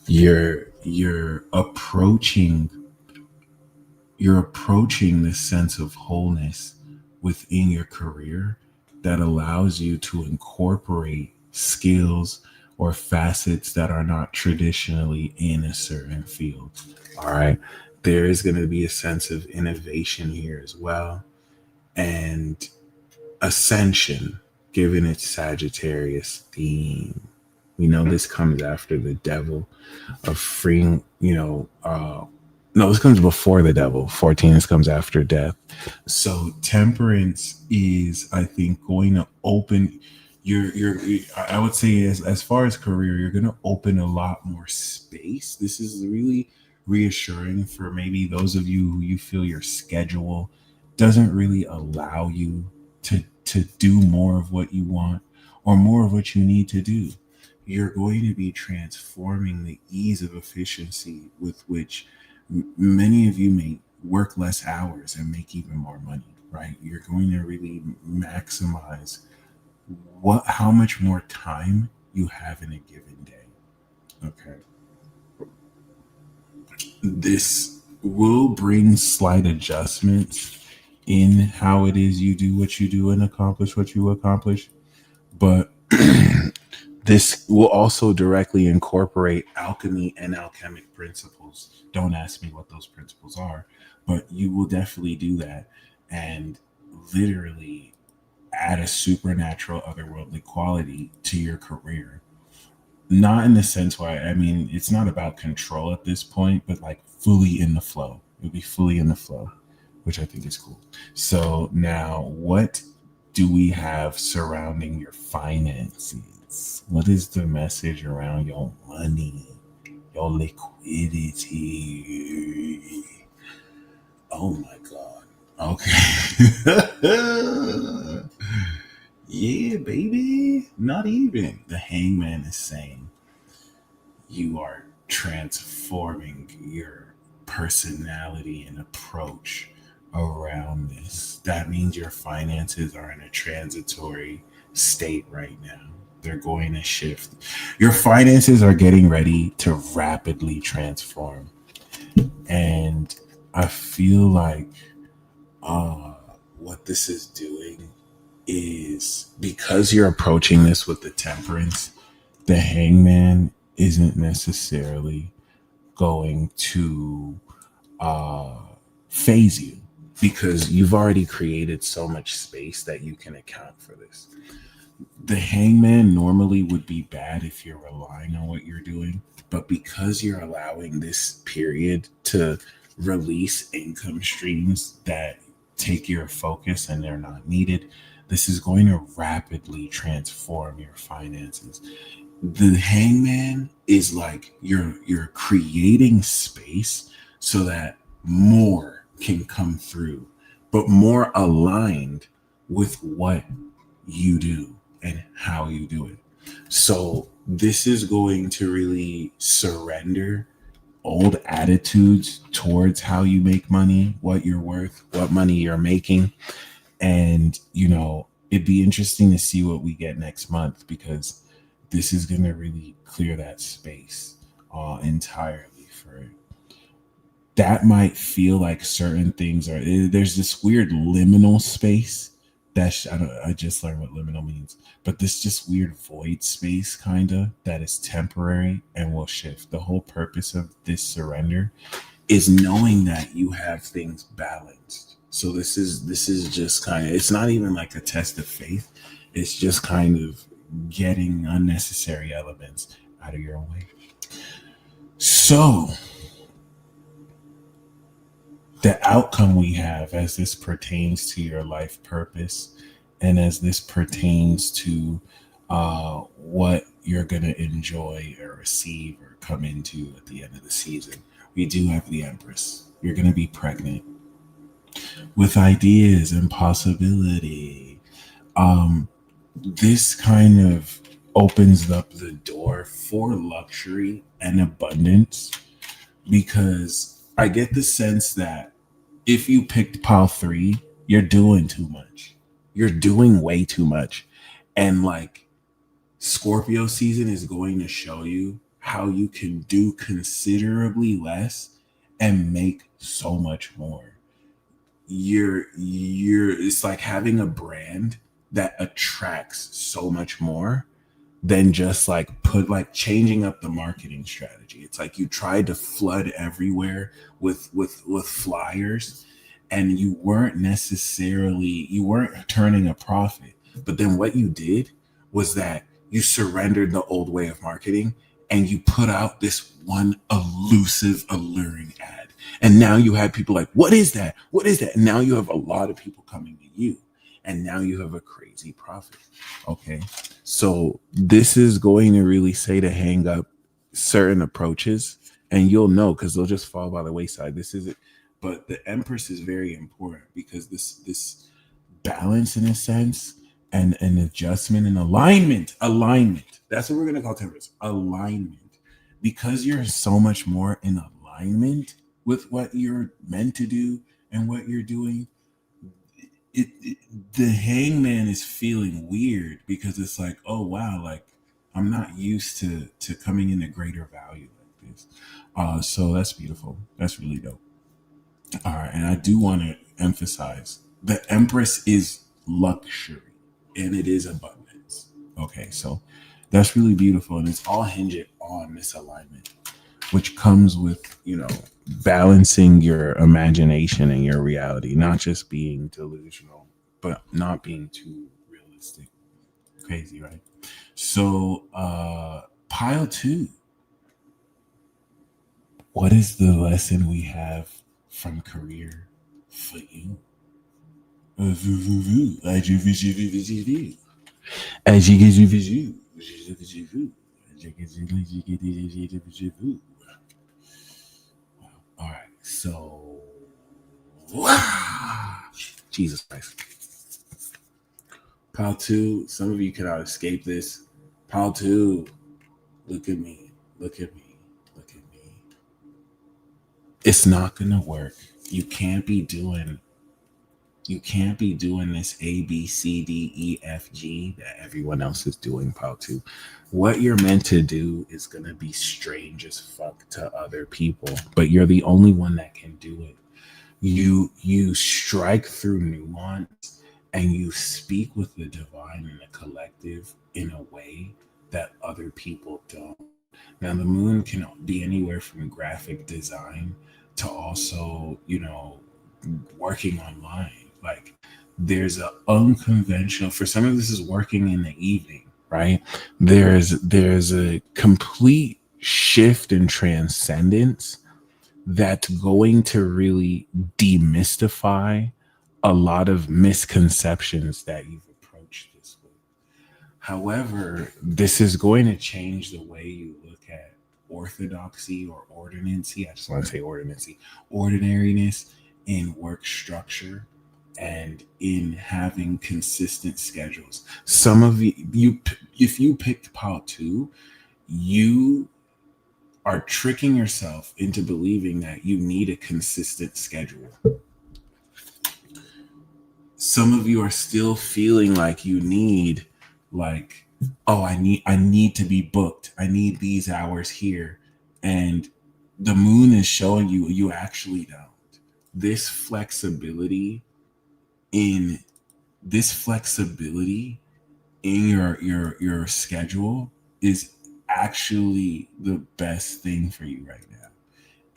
You're approaching this sense of wholeness within your career that allows you to incorporate skills or facets that are not traditionally in a certain field. All right. There is going to be a sense of innovation here as well. And ascension, given its Sagittarius theme. We know this comes after the devil of freeing, no, this comes before the devil. 14, this comes after death. So Temperance is, I think, going to open I would say as far as career, you're going to open a lot more space. This is really reassuring for maybe those of you who you feel your schedule doesn't really allow you to do more of what you want or more of what you need to do. You're going to be transforming the ease of efficiency with which many of you may work less hours and make even more money, right? You're going to really maximize how much more time you have in a given day. Okay. This will bring slight adjustments in how it is you do what you do and accomplish what you accomplish, but this will also directly incorporate alchemy and alchemic principles. Don't ask me what those principles are, but you will definitely do that and literally add a supernatural, otherworldly quality to your career. Not in the sense where, it's not about control at this point, but like fully in the flow. You'll be fully in the flow, which I think is cool. So now what do we have surrounding your finances? What is the message around your money, your liquidity? Oh my God. Okay. Yeah, baby. Not even. The Hangman is saying you are transforming your personality and approach around this. That means your finances are in a transitory state right now. They're going to shift. Your finances are getting ready to rapidly transform. And I feel like what this is doing is, because you're approaching this with the Temperance, The hangman isn't necessarily going to uh, phase you because you've already created so much space that you can account for this. The hangman normally would be bad if you're relying on what you're doing, but because you're allowing this period to release income streams that take your focus and they're not needed, this is going to rapidly transform your finances. The hangman is like you're creating space so that more can come through, but more aligned with what you do and how you do it. So this is going to really surrender old attitudes towards how you make money, what you're worth, what money you're making. And, it'd be interesting to see what we get next month because this is going to really clear that space entirely for it. That might feel like certain things are, there's this weird liminal space I just learned what liminal means, but this just weird void space kind of that is temporary and will shift. The whole purpose of this surrender is knowing that you have things balanced. So this is just kind of, it's not even like a test of faith. It's just kind of getting unnecessary elements out of your way. So the outcome we have as this pertains to your life purpose and as this pertains to what you're going to enjoy or receive or come into at the end of the season, we do have the Empress. You're going to be pregnant with ideas and possibility. Um, this kind of opens up the door for luxury and abundance because I get the sense that if you picked pile three, you're doing too much. You're doing way too much. And like Scorpio season is going to show you how you can do considerably less and make so much more. You're it's like having a brand that attracts so much more than just like put like changing up the marketing strategy. It's like you tried to flood everywhere with flyers and you weren't turning a profit. But then what you did was that you surrendered the old way of marketing and you put out this one elusive, alluring ad. And now you have people like, what is that? What is that? And now you have a lot of people coming to you. And now you have a crazy profit. Okay. So this is going to really say to hang up certain approaches and you'll know because they'll just fall by the wayside. This is it. But the Empress is very important because this balance in a sense and an adjustment and alignment. That's what we're gonna call Temperance. Alignment. Because you're so much more in alignment with what you're meant to do and what you're doing, it the hangman is feeling weird because it's like, oh wow, like I'm not used to coming into greater value like this. So that's beautiful. That's really dope. All right, and I do want to emphasize the Empress is luxury and it is abundance. Okay, so that's really beautiful, and it's all hinged on this alignment, which comes with balancing your imagination and your reality, not just being delusional, but not being too realistic. Crazy, right? So, pile two. What is the lesson we have from career for you? All right, so Jesus Christ. Pile two, some of you cannot escape this. Pile two, look at me, look at me, look at me. It's not gonna work. You can't be doing this A, B, C, D, E, F, G that everyone else is doing, pile two. What you're meant to do is gonna be strange as fuck to other people, but you're the only one that can do it. You strike through nuance and you speak with the divine and the collective in a way that other people don't. Now, the moon can be anywhere from graphic design to also, working online. Like, there's a unconventional, for some of this is working in the evening, right? There's a complete shift in transcendence that's going to really demystify a lot of misconceptions that you've approached this with. However, this is going to change the way you look at orthodoxy or ordinancy. I just want to say ordinancy, ordinariness in work structure and in having consistent schedules. Some of if you picked pile 2, you are tricking yourself into believing that you need a consistent schedule. Some of you are still feeling like you need, like, oh, I need to be booked. I need these hours here. And the moon is showing you actually don't. This flexibility in your schedule is actually the best thing for you right now.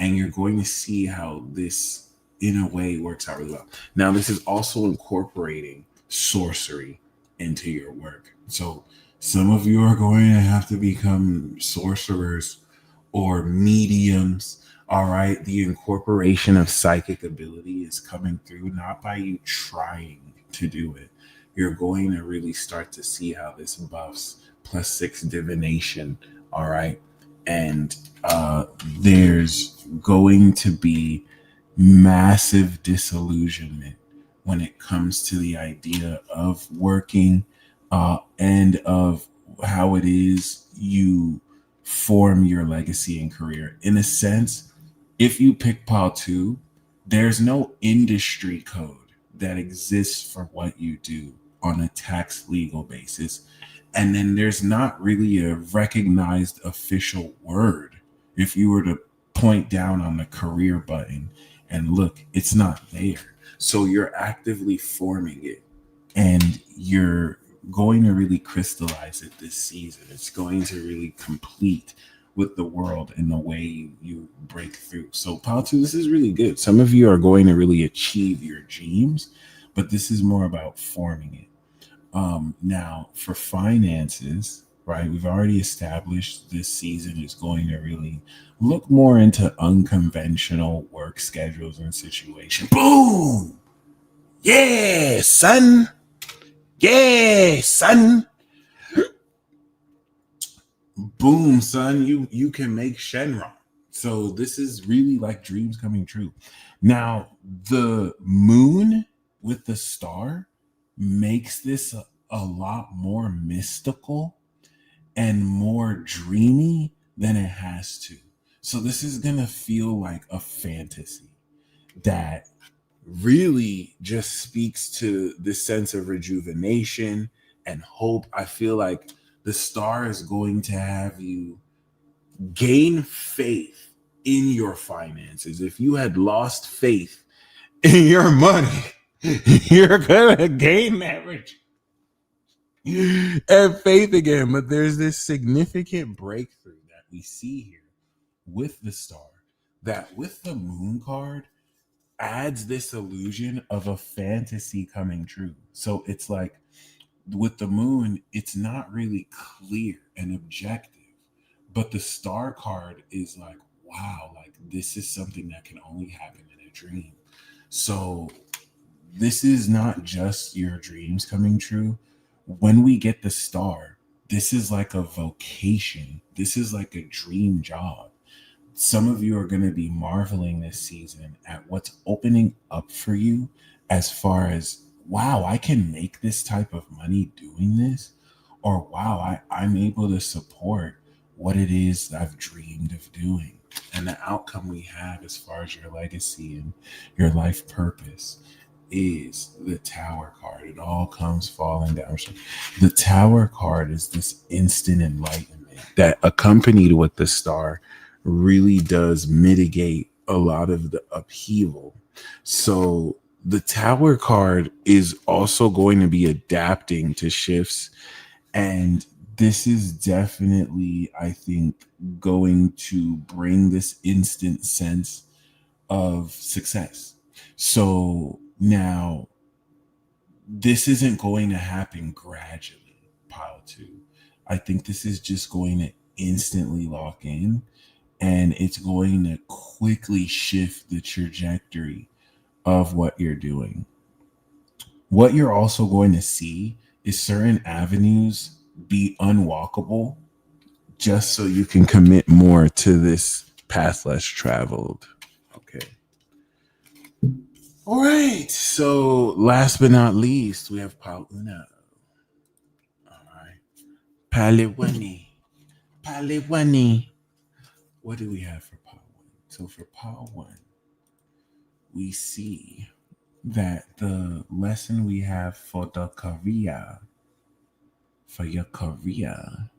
And you're going to see how this, in a way, works out really well. Now, this is also incorporating sorcery into your work. So some of you are going to have to become sorcerers or mediums. All right. The incorporation of psychic ability is coming through, not by you trying to do it. You're going to really start to see how this buffs +6 divination. All right. And there's going to be massive disillusionment when it comes to the idea of working and of how it is you form your legacy and career. In a sense, if you pick pile 2, there's no industry code that exists for what you do on a tax legal basis. And then there's not really a recognized official word. If you were to point down on the career button and look, it's not there. So you're actively forming it, and you're going to really crystallize it this season. It's going to really complete with the world in the way you break through. So pile 2, this is really good. Some of you are going to really achieve your dreams, but this is more about forming it. Now, for finances, right, we've already established this season is going to really look more into unconventional work schedules and situations. Boom! Yeah, son. Yeah, son. Boom, son. You can make Shenron. So this is really like dreams coming true. Now, the moon with the star makes this a lot more mystical and more dreamy than it has to. So this is going to feel like a fantasy that really just speaks to this sense of rejuvenation and hope. I feel like the star is going to have you gain faith in your finances. If you had lost faith in your money, you're going to gain that and faith again. But there's this significant breakthrough that we see here with the star, that with the moon card adds this illusion of a fantasy coming true. So it's like with the moon, it's not really clear and objective, but the star card is like, wow, like this is something that can only happen in a dream. So this is not just your dreams coming true. When we get the star, this is like a vocation. This is like a dream job. Some of you are going to be marveling this season at what's opening up for you as far as, wow, I can make this type of money doing this, or wow, I'm able to support what it is I've dreamed of doing. And the outcome we have as far as your legacy and your life purpose is the Tower card. It all comes falling down. The Tower card is this instant enlightenment that, accompanied with the star, really does mitigate a lot of the upheaval. So the Tower card is also going to be adapting to shifts and this is definitely, I think, going to bring this instant sense of success. So now, this isn't going to happen gradually, pile two. I think this is just going to instantly lock in, and it's going to quickly shift the trajectory of what you're doing. What you're also going to see is certain avenues be unwalkable just so you can commit more to this path less traveled. Okay. All right. So, last but not least, we have Paul Una. All right. Palewani. Palewani. What do we have for Paul 1? So, for Paul 1, we see that the lesson we have for the career, for your career,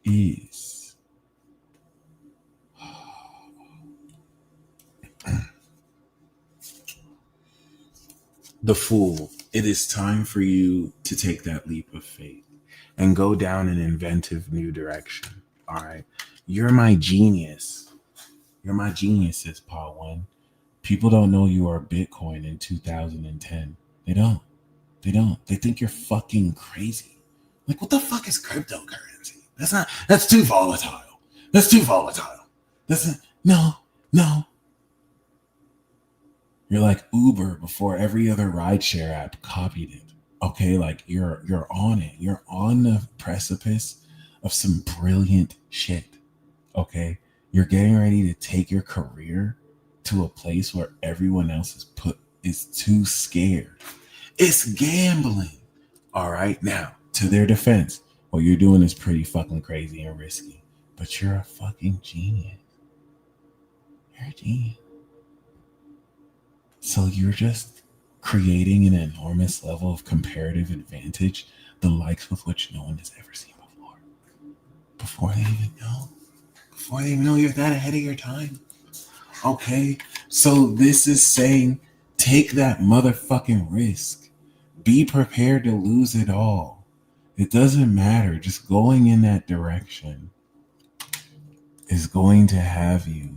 is the Fool. It is time for you to take that leap of faith and go down an inventive new direction. All right. You're my genius. You're my genius, says Paul 1. People don't know you are Bitcoin in 2010. They don't. They don't. They think you're fucking crazy. Like, what the fuck is cryptocurrency? That's too volatile. That's too volatile. No, no. You're like Uber before every other rideshare app copied it. Okay, like you're on it. You're on the precipice of some brilliant shit. Okay, you're getting ready to take your career to a place where everyone else is too scared. It's gambling. All right, now to their defense, what you're doing is pretty fucking crazy and risky, but you're a fucking genius. You're a genius. So you're just creating an enormous level of comparative advantage, the likes with which no one has ever seen before. Before they even know. Before they even know you're that ahead of your time. Okay? So this is saying take that motherfucking risk. Be prepared to lose it all. It doesn't matter. Just going in that direction is going to have you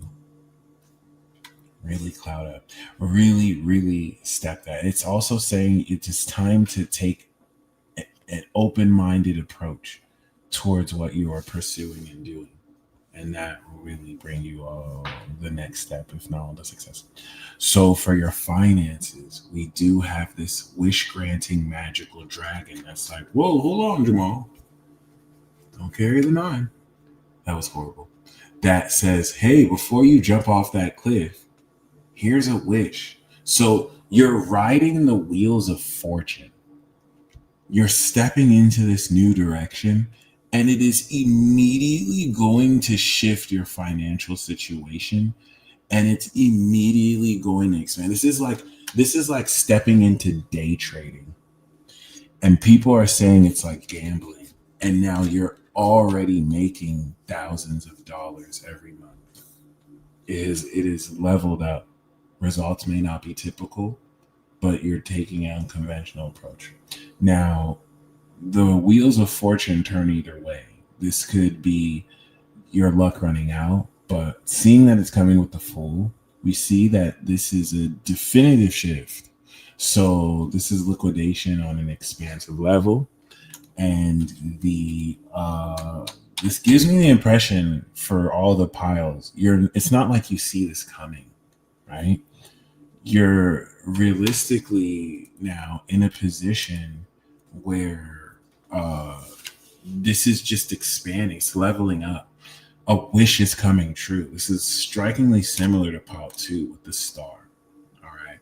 really cloud up, really step that. It's also saying it is time to take an open-minded approach towards what you are pursuing and doing, and that will really bring you the next step, if not all the success. So for your finances, we do have this wish granting magical dragon that's like, whoa, hold on, Jamal, don't carry the 9. That was horrible. That says, hey, before you jump off that cliff, here's a wish. So you're riding the wheels of fortune. You're stepping into this new direction, and it is immediately going to shift your financial situation, and it's immediately going to expand. This is like stepping into day trading. And people are saying it's like gambling. And now you're already making thousands of dollars every month. It is leveled up. Results may not be typical, but you're taking an unconventional approach. Now, the wheels of fortune turn either way. This could be your luck running out, but seeing that it's coming with the Fool, we see that this is a definitive shift. So this is liquidation on an expansive level, and this gives me the impression for all the piles. It's not like you see this coming, right? You're realistically now in a position where this is just expanding, it's leveling up. A wish is coming true. This is strikingly similar to Pile 2 with the star. All right.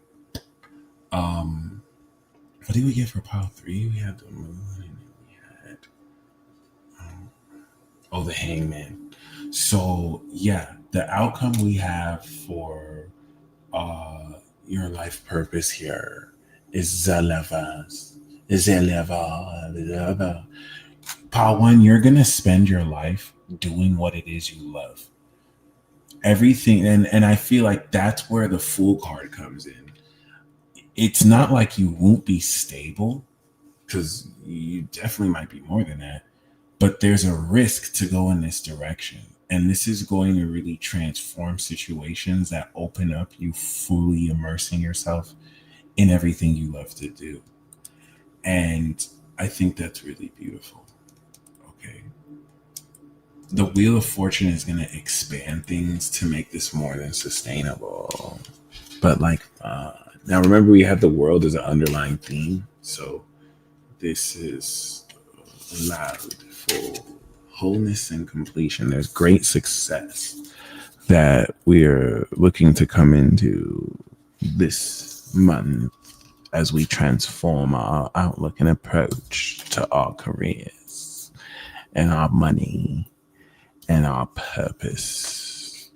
What did we get for Pile 3? We had the moon, and we had the hangman. So yeah, the outcome we have for your life purpose here is Zalevas. Pile 1, you're gonna spend your life doing what it is you love. Everything, and I feel like that's where the Fool card comes in. It's not like you won't be stable, because you definitely might be more than that, But there's a risk to go in this direction. And this is going to really transform situations that open up you fully immersing yourself in everything you love to do. And I think that's really beautiful. Okay. The Wheel of Fortune is going to expand things to make this more than sustainable. But now remember, we have the world as an underlying theme. So this is loud, full, wholeness and completion. There's great success that we're looking to come into this month as we transform our outlook and approach to our careers and our money and our purpose.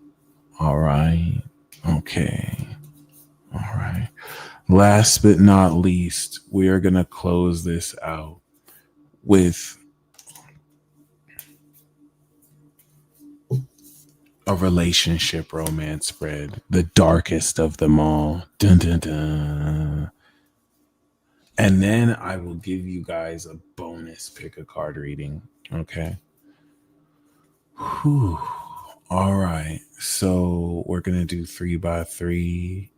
All right. Okay. All right. Last but not least, we are going to close this out with a relationship romance spread, the darkest of them all. Dun, dun, dun. And then I will give you guys a bonus pick a card reading. Okay. Whew. All right. So we're going to do 3x3.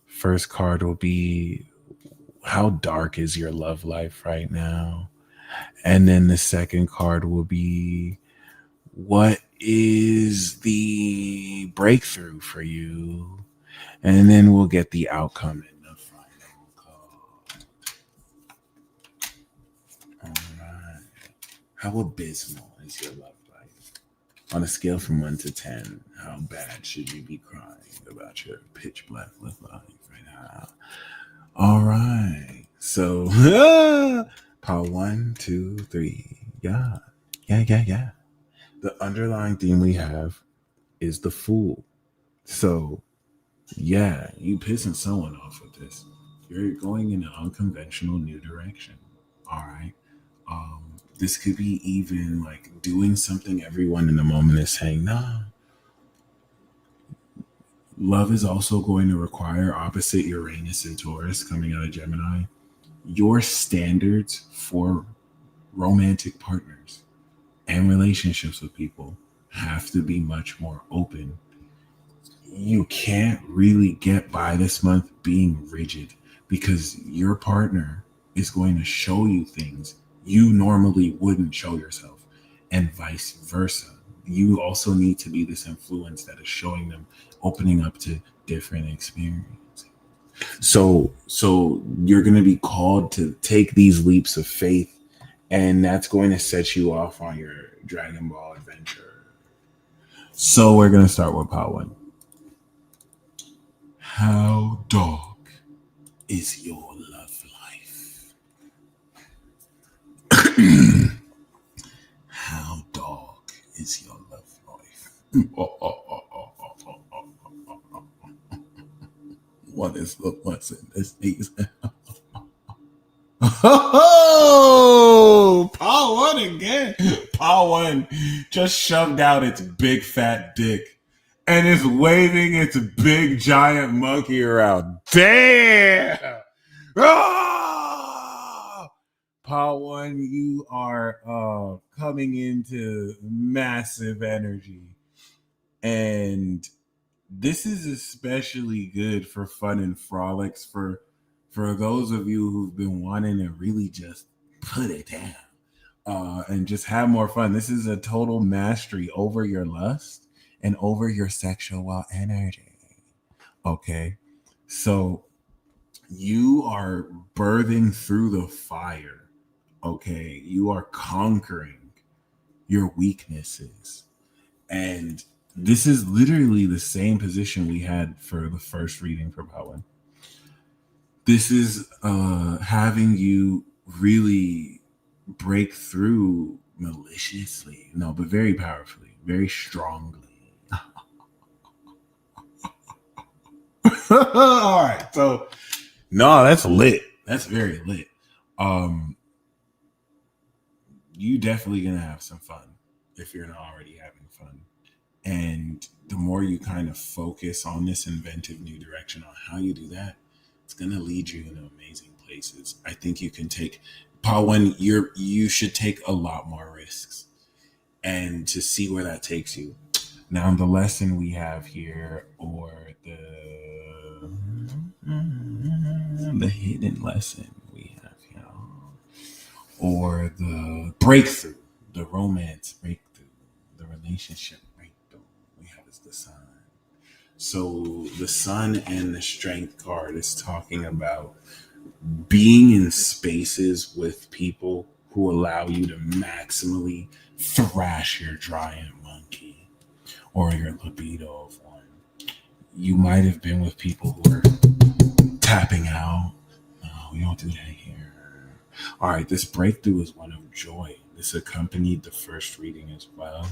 First card will be, how dark is your love life right now? And then the second card will be, what is the breakthrough for you? And then we'll get the outcome in the final card. All right. How abysmal is your love life? On a scale from 1 to 10, how bad should you be crying about your pitch black love life right now? All right. So, part 1, 2, 3. Yeah. Yeah. The underlying theme we have is the Fool. So, yeah, you pissing someone off with this. You're going in an unconventional new direction. All right. This could be even like doing something everyone in the moment is saying, nah. Love is also going to require, opposite Uranus and Taurus coming out of Gemini, your standards for romantic partners and relationships with people have to be much more open. You can't really get by this month being rigid because your partner is going to show you things you normally wouldn't show yourself, and vice versa. You also need to be this influence that is showing them, opening up to different experiences. So you're going to be called to take these leaps of faith, and that's going to set you off on your Dragon Ball adventure. So we're going to start with part 1. How dark is your love life? How dark is your love life? What is the lesson this season? Oh, Paul 1 again. Paul 1 just shoved out its big fat dick and is waving its big giant monkey around. Damn! Ah! Paul 1, you are coming into massive energy. And this is especially good for fun and frolics for those of you who've been wanting to really just put it down and just have more fun. This is a total mastery over your lust and over your sexual energy. Okay. So you are birthing through the fire. Okay. You are conquering your weaknesses. And this is literally the same position we had for the first reading for Power. This is having you really break through maliciously, no, but very powerfully, very strongly. All right, so no, that's lit. That's very lit. You definitely gonna have some fun if you're not already having fun. And the more you kind of focus on this inventive new direction on how you do that, it's going to lead you in amazing places. I think you can take Paul, when you should take a lot more risks and to see where that takes you. Now, the lesson we have here, or the hidden lesson we have here, or the breakthrough, the romance breakthrough, the relationship breakthrough we have is the sun. So the sun and the strength card is talking about being in spaces with people who allow you to maximally thrash your giant monkey or your libido of one. You might have been with people who are tapping out. No, we don't do that here. All right, this breakthrough is one of joy. This accompanied the first reading as well.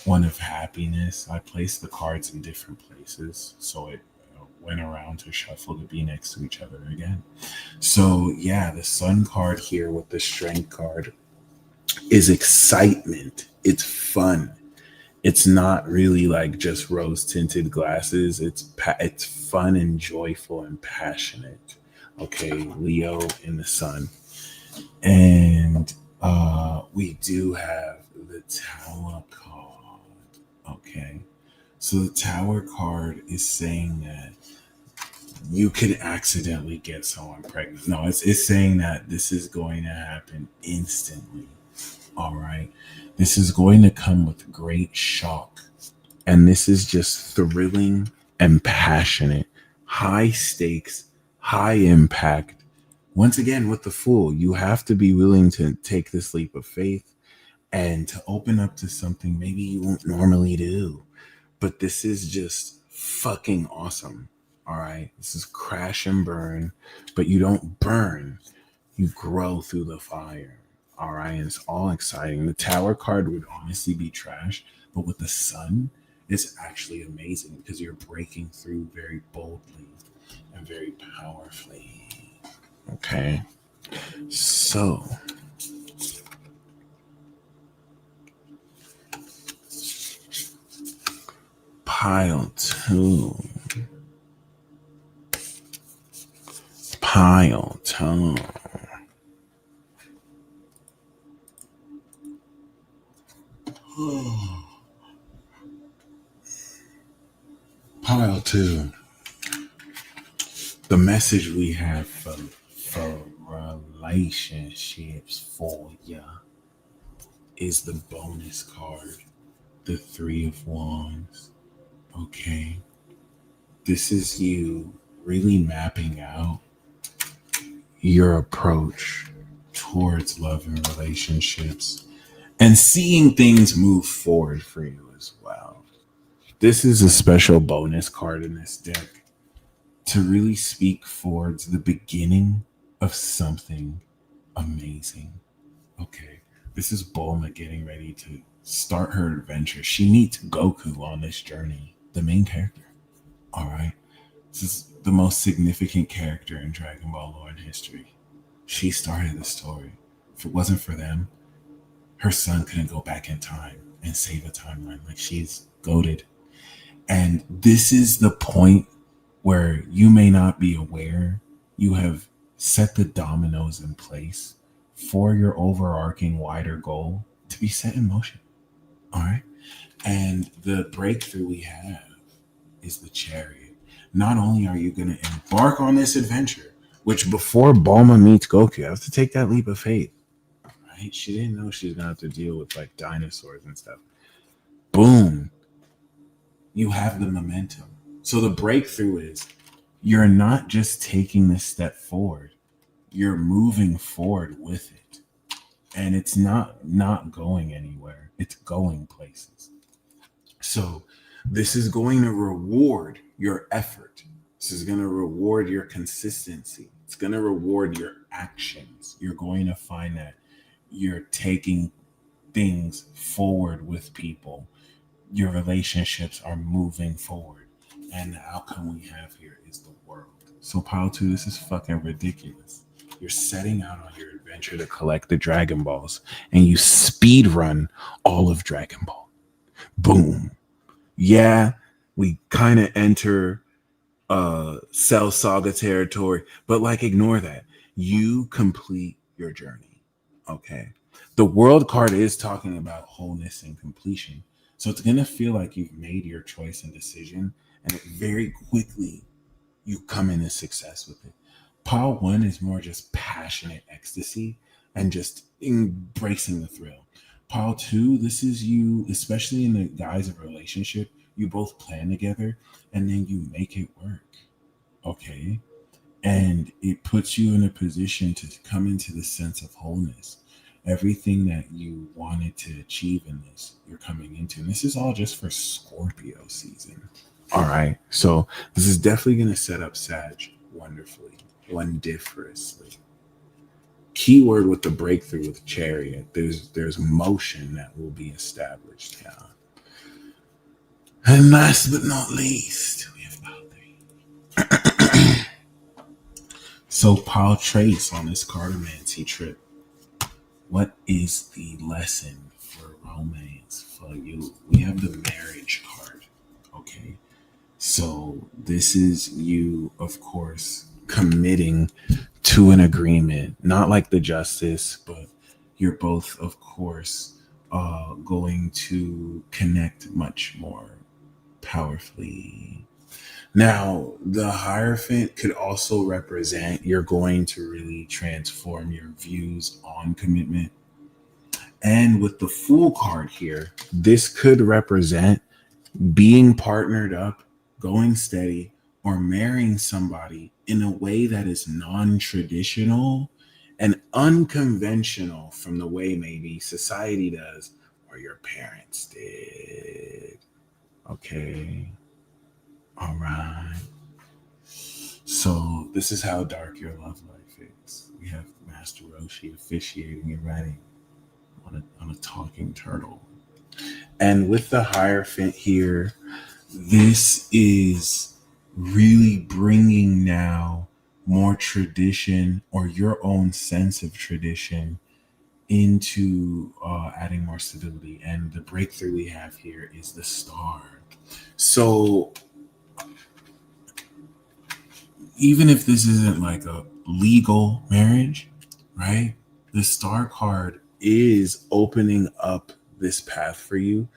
One of happiness. I placed the cards in different places, so it went around to shuffle to be next to each other again. So, yeah, the sun card here with the strength card is excitement. It's fun. It's not really like just rose tinted glasses. It's fun and joyful and passionate. Okay, Leo in the sun. And we do have the Tower card. Okay. So the Tower card is saying that you could accidentally get someone pregnant. No, it's saying that this is going to happen instantly. All right. This is going to come with great shock. And this is just thrilling and passionate. High stakes, high impact. Once again, with the Fool, you have to be willing to take this leap of faith and to open up to something maybe you won't normally do. But this is just fucking awesome. All right. This is crash and burn, but you don't burn, you grow through the fire. All right. And it's all exciting. The Tower card would honestly be trash, but with the sun, it's actually amazing because you're breaking through very boldly and very powerfully. Okay. So, pile two. Pile two. Pile two. The message we have for relationships for ya is the bonus card, the Three of Wands. Okay. This is you really mapping out your approach towards love and relationships and seeing things move forward for you as well. This is a special bonus card in this deck to really speak towards the beginning of something amazing. Okay, this is Bulma getting ready to start her adventure. She meets Goku on this journey, the main character. All right, this is the most significant character in Dragon Ball lore in history. She started the story. If it wasn't for them, her son couldn't go back in time and save a timeline. Like, she's goated. And this is the point where you may not be aware you have set the dominoes in place for your overarching wider goal to be set in motion. All right. And the breakthrough we have is the Chariot. Not only are you going to embark on this adventure, which before Bulma meets Goku, you have to take that leap of faith. Right? She didn't know she was going to have to deal with like dinosaurs and stuff. Boom. You have the momentum. So the breakthrough is you're not just taking this step forward, you're moving forward with it. And it's not going anywhere. It's going places. So this is going to reward your effort. This is going to reward your consistency. It's going to reward your actions. You're going to find that you're taking things forward with people. Your relationships are moving forward. And the outcome we have here is the world. So pile two, this is fucking ridiculous. You're setting out on your adventure to collect the Dragon Balls and you speed run all of Dragon Ball. Boom. Yeah, we kind of enter Cell Saga territory, but like, ignore that. You complete your journey. Okay. The world card is talking about wholeness and completion. So it's going to feel like you've made your choice and decision, and it very quickly you come into success with it. Pile one is more just passionate ecstasy and just embracing the thrill. Pile two, this is you, especially in the guise of a relationship, you both plan together and then you make it work. Okay. And it puts you in a position to come into the sense of wholeness. Everything that you wanted to achieve in this, you're coming into. And this is all just for Scorpio season. All right. So this is definitely going to set up Sag wonderfully, wondiferously. Keyword with the breakthrough with Chariot. There's motion that will be established. Yeah. And last but not least, we have about three. So Paul Trace on this cartomancy trip. What is the lesson for romance for you? We have the marriage card. Okay. So this is you, of course, committing to an agreement, not like the justice, but you're both, of course, going to connect much more powerfully. Now, the Hierophant could also represent you're going to really transform your views on commitment. And with the Fool card here, this could represent being partnered up, going steady, or marrying somebody in a way that is non-traditional and unconventional from the way maybe society does or your parents did. Okay. All right. So this is how dark your love life is. We have Master Roshi officiating and writing on a talking turtle. And with the Hierophant here, this is really bringing now more tradition or your own sense of tradition into adding more stability. And the breakthrough we have here is the star. So even if this isn't like a legal marriage, right? The star card is opening up this path for you.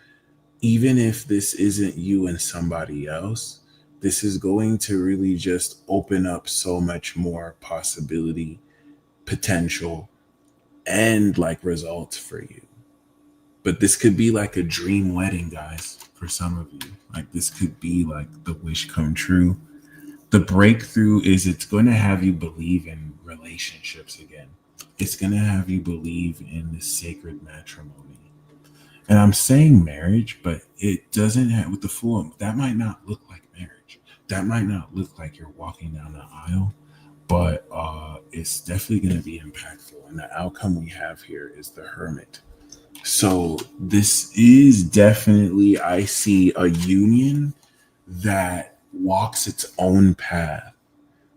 Even if this isn't you and somebody else, this is going to really just open up so much more possibility, potential, and like results for you. But this could be like a dream wedding, guys, for some of you. Like this could be like the wish come true. The breakthrough is it's going to have you believe in relationships again. It's going to have you believe in the sacred matrimony. And I'm saying marriage, but it doesn't have with the Fool. That might not look like marriage. That might not look like you're walking down the aisle, but it's definitely going to be impactful. And the outcome we have here is the Hermit. So this is definitely, I see a union that walks its own path,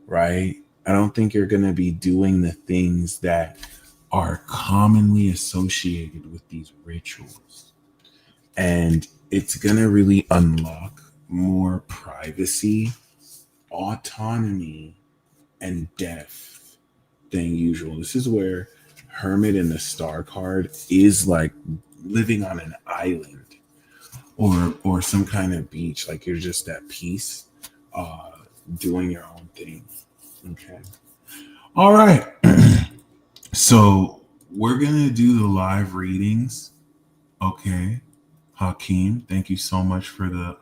right? I don't think you're going to be doing the things that are commonly associated with these rituals. And it's going to really unlock more privacy, autonomy, and depth than usual. This is where Hermit in the Star card is like living on an island or some kind of beach. Like you're just at peace, doing your own thing. Okay. All right. So we're gonna do the live readings. Okay. Hakeem, thank you so much for the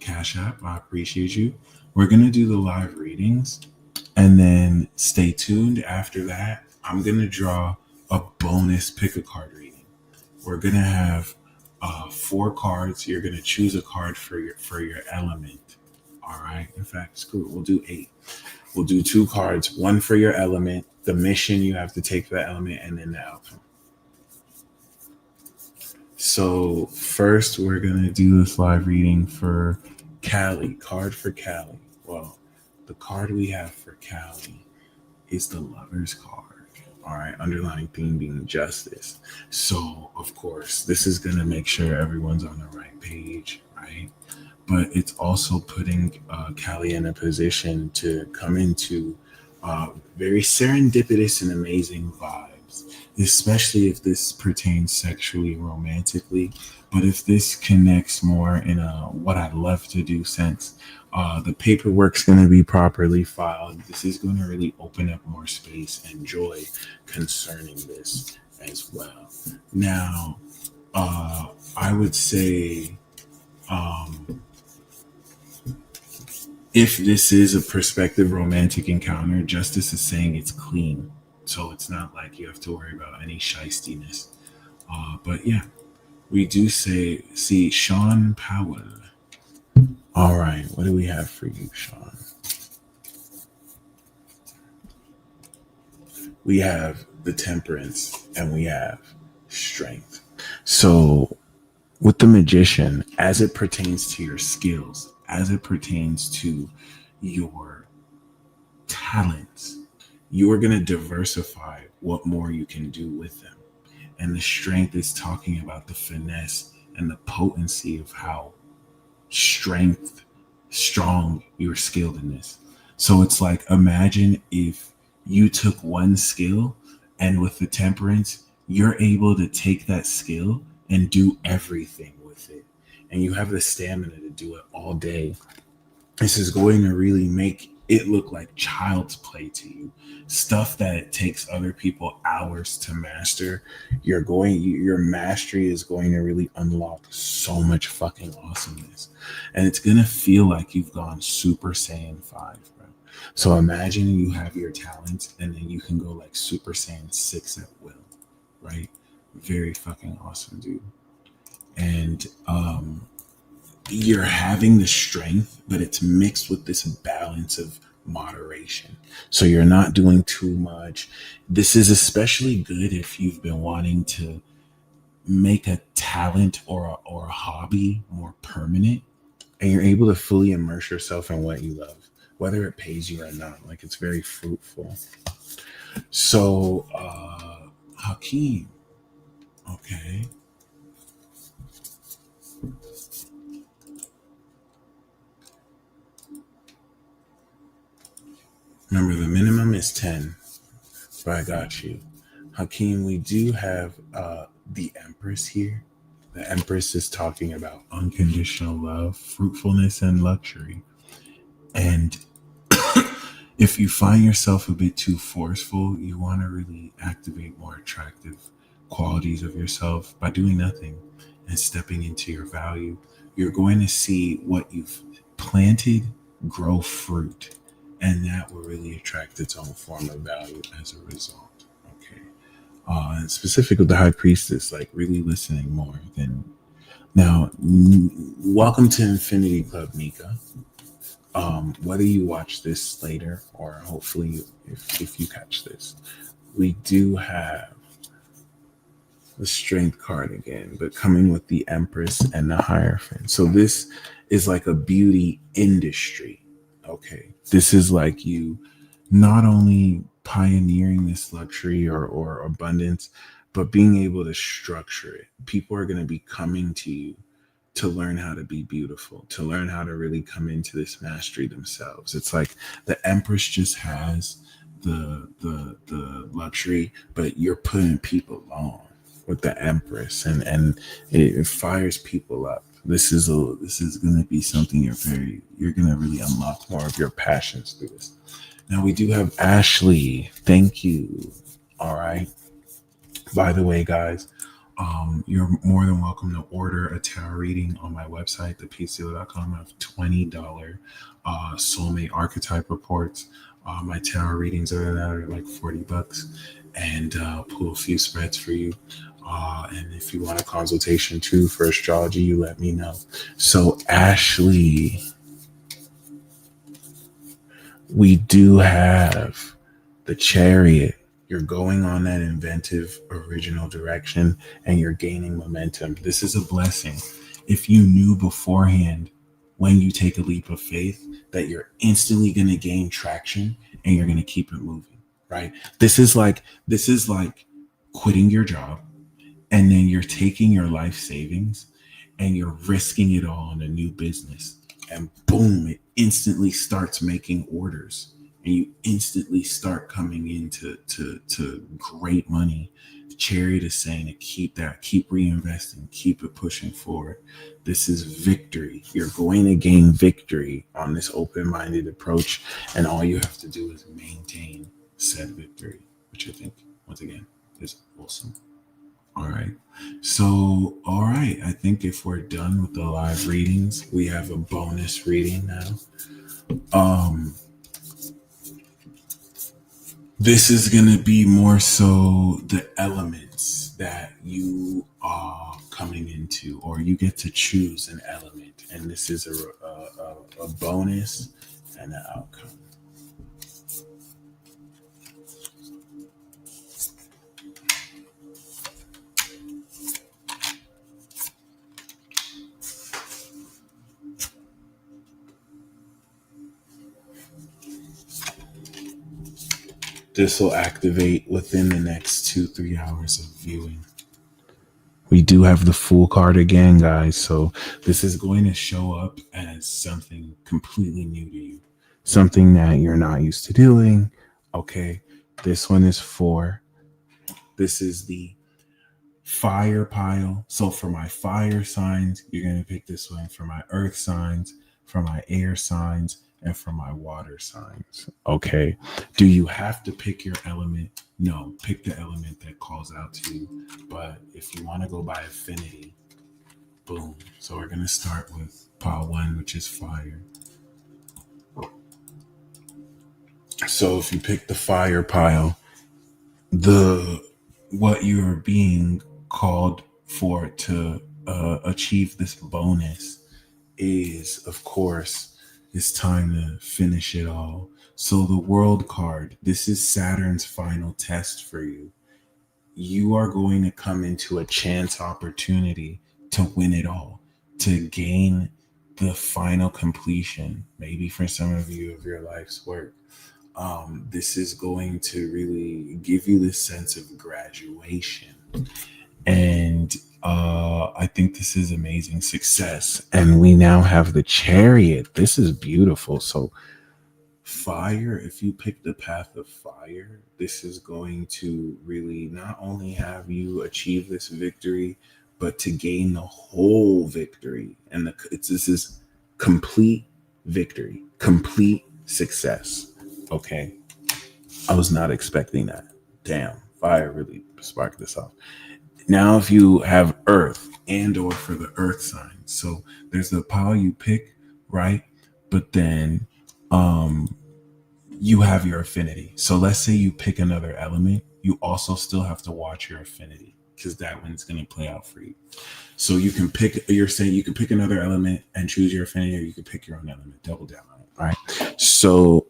Cash App. I appreciate you. We're gonna do the live readings, and then stay tuned. After that, I'm gonna draw a bonus pick a card reading. We're gonna have 4 cards. You're gonna choose a card for your element. All right. In fact, screw it. We'll do 8. We'll do 2 cards, one for your element, the mission you have to take for that element, and then the outcome. So first, we're going to do this live reading for Callie, card for Callie. Well, the card we have for Callie is the Lover's card. All right, underlying theme being justice. So, of course, this is going to make sure everyone's on the right page, right? But it's also putting Callie in a position to come into very serendipitous and amazing vibes. especially if this pertains sexually, romantically. But if this connects more in a what I love to do sense, the paperwork's going to be properly filed. This is going to really open up more space and joy concerning this as well. Now, I would say, um, if this is a prospective romantic encounter, justice is saying it's clean. So it's not like you have to worry about any shystiness. But yeah, we do see Sean Powell. All right, what do we have for you, Sean? We have the temperance and we have strength. So with the magician, as it pertains to your skills, as it pertains to your talents, you are going to diversify what more you can do with them. And the strength is talking about the finesse and the potency of how strength strong you're skilled in this. So it's like, imagine if you took one skill and with the temperance you're able to take that skill and do everything with it, and you have the stamina to do it all day. This is going to really make it look like child's play to you. Stuff that it takes other people hours to master. Your mastery is going to really unlock so much fucking awesomeness. And it's going to feel like you've gone Super Saiyan 5, bro. So imagine you have your talents and then you can go like Super Saiyan 6 at will, right? Very fucking awesome, dude. And you're having the strength, but it's mixed with this balance of moderation. So you're not doing too much. This is especially good if you've been wanting to make a talent or a hobby more permanent, and you're able to fully immerse yourself in what you love, whether it pays you or not. Like, it's very fruitful. So, Hakeem, okay. Remember, the minimum is 10, but I got you. Hakeem, we do have the Empress here. The Empress is talking about unconditional love, fruitfulness, and luxury. And if you find yourself a bit too forceful, you want to really activate more attractive qualities of yourself by doing nothing and stepping into your value. You're going to see what you've planted grow fruit, and that will really attract its own form of value as a result. Okay. And specific with the High Priestess, like really listening more than now. Welcome to Infinity Club, Mika. Whether you watch this later or hopefully if you catch this, we do have the strength card again, but coming with the Empress and the Hierophant. So this is like a beauty industry. Okay. This is like you not only pioneering this luxury or abundance, but being able to structure it. People are going to be coming to you to learn how to be beautiful, to learn how to really come into this mastery themselves. It's like the Empress just has the luxury, but you're putting people on with the Empress, and it fires people up. This is gonna be something you're gonna really unlock more of your passions through this. Now we do have Ashley. Thank you. All right. By the way, guys, you're more than welcome to order a tarot reading on my website, thepeacedealer.com. I have $20 soulmate archetype reports. My tarot readings are that are like $40, and pull a few spreads for you. And if you want a consultation too for astrology, you let me know. So, Ashley, we do have the Chariot. You're going on that inventive, original direction and you're gaining momentum. This is a blessing. If you knew beforehand when you take a leap of faith that you're instantly going to gain traction and you're going to keep it moving, right? This is like quitting your job and then you're taking your life savings and you're risking it all on a new business, and boom, it instantly starts making orders and you instantly start coming into to great money The Chariot is saying to keep reinvesting, keep it pushing forward. This is victory. You're going to gain victory on this open-minded approach, and all you have to do is maintain said victory, which I think, once again, is awesome. All right. So, all right. I think if we're done with the live readings, we have a bonus reading now. This is going to be more so the elements that you are coming into, or you get to choose an element. And this is a bonus and an outcome. This will activate within the next 2-3 hours of viewing. We do have the Fool card again, guys. So this is going to show up as something completely new to you, something that you're not used to doing. Okay. This one is 4. This is the fire pile. So for my fire signs, you're going to pick this one. For my earth signs, for my air signs, and for my water signs. Okay. Do you have to pick your element? No, pick the element that calls out to you. But if you want to go by affinity, boom. So we're going to start with pile 1, which is fire. So if you pick the fire pile, what you're being called for to achieve this bonus is, of course, it's time to finish it all. So the world card, this is Saturn's final test for you. You are going to come into a chance opportunity to win it all, to gain the final completion, maybe for some of you, of your life's work. This is going to really give you this sense of graduation. And I think this is amazing success. And we now have the Chariot. This is beautiful. So fire, if you pick the path of fire, this is going to really not only have you achieve this victory, but to gain the whole victory. And this is complete victory, complete success. Okay. I was not expecting that. Damn, fire really sparked this off. Now, if you have earth and or for the earth sign, so there's the pile you pick, right? But then you have your affinity. So let's say you pick another element, you also still have to watch your affinity, because that one's going to play out for you. So you can pick, you're saying you can pick another element and choose your affinity, or you can pick your own element, double down on it. All right. So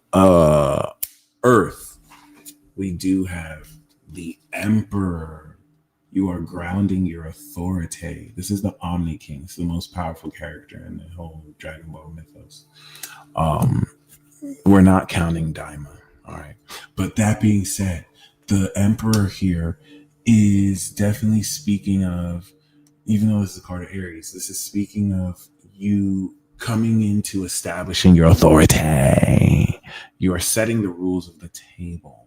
earth, we do have the Emperor. You are grounding your authority. This is the Omni King. It's the most powerful character in the whole Dragon Ball mythos. We're not counting Daima. All right. But that being said, the Emperor here is definitely speaking of, even though this is a card of Aries, this is speaking of you coming into establishing your authority. You are setting the rules of the table.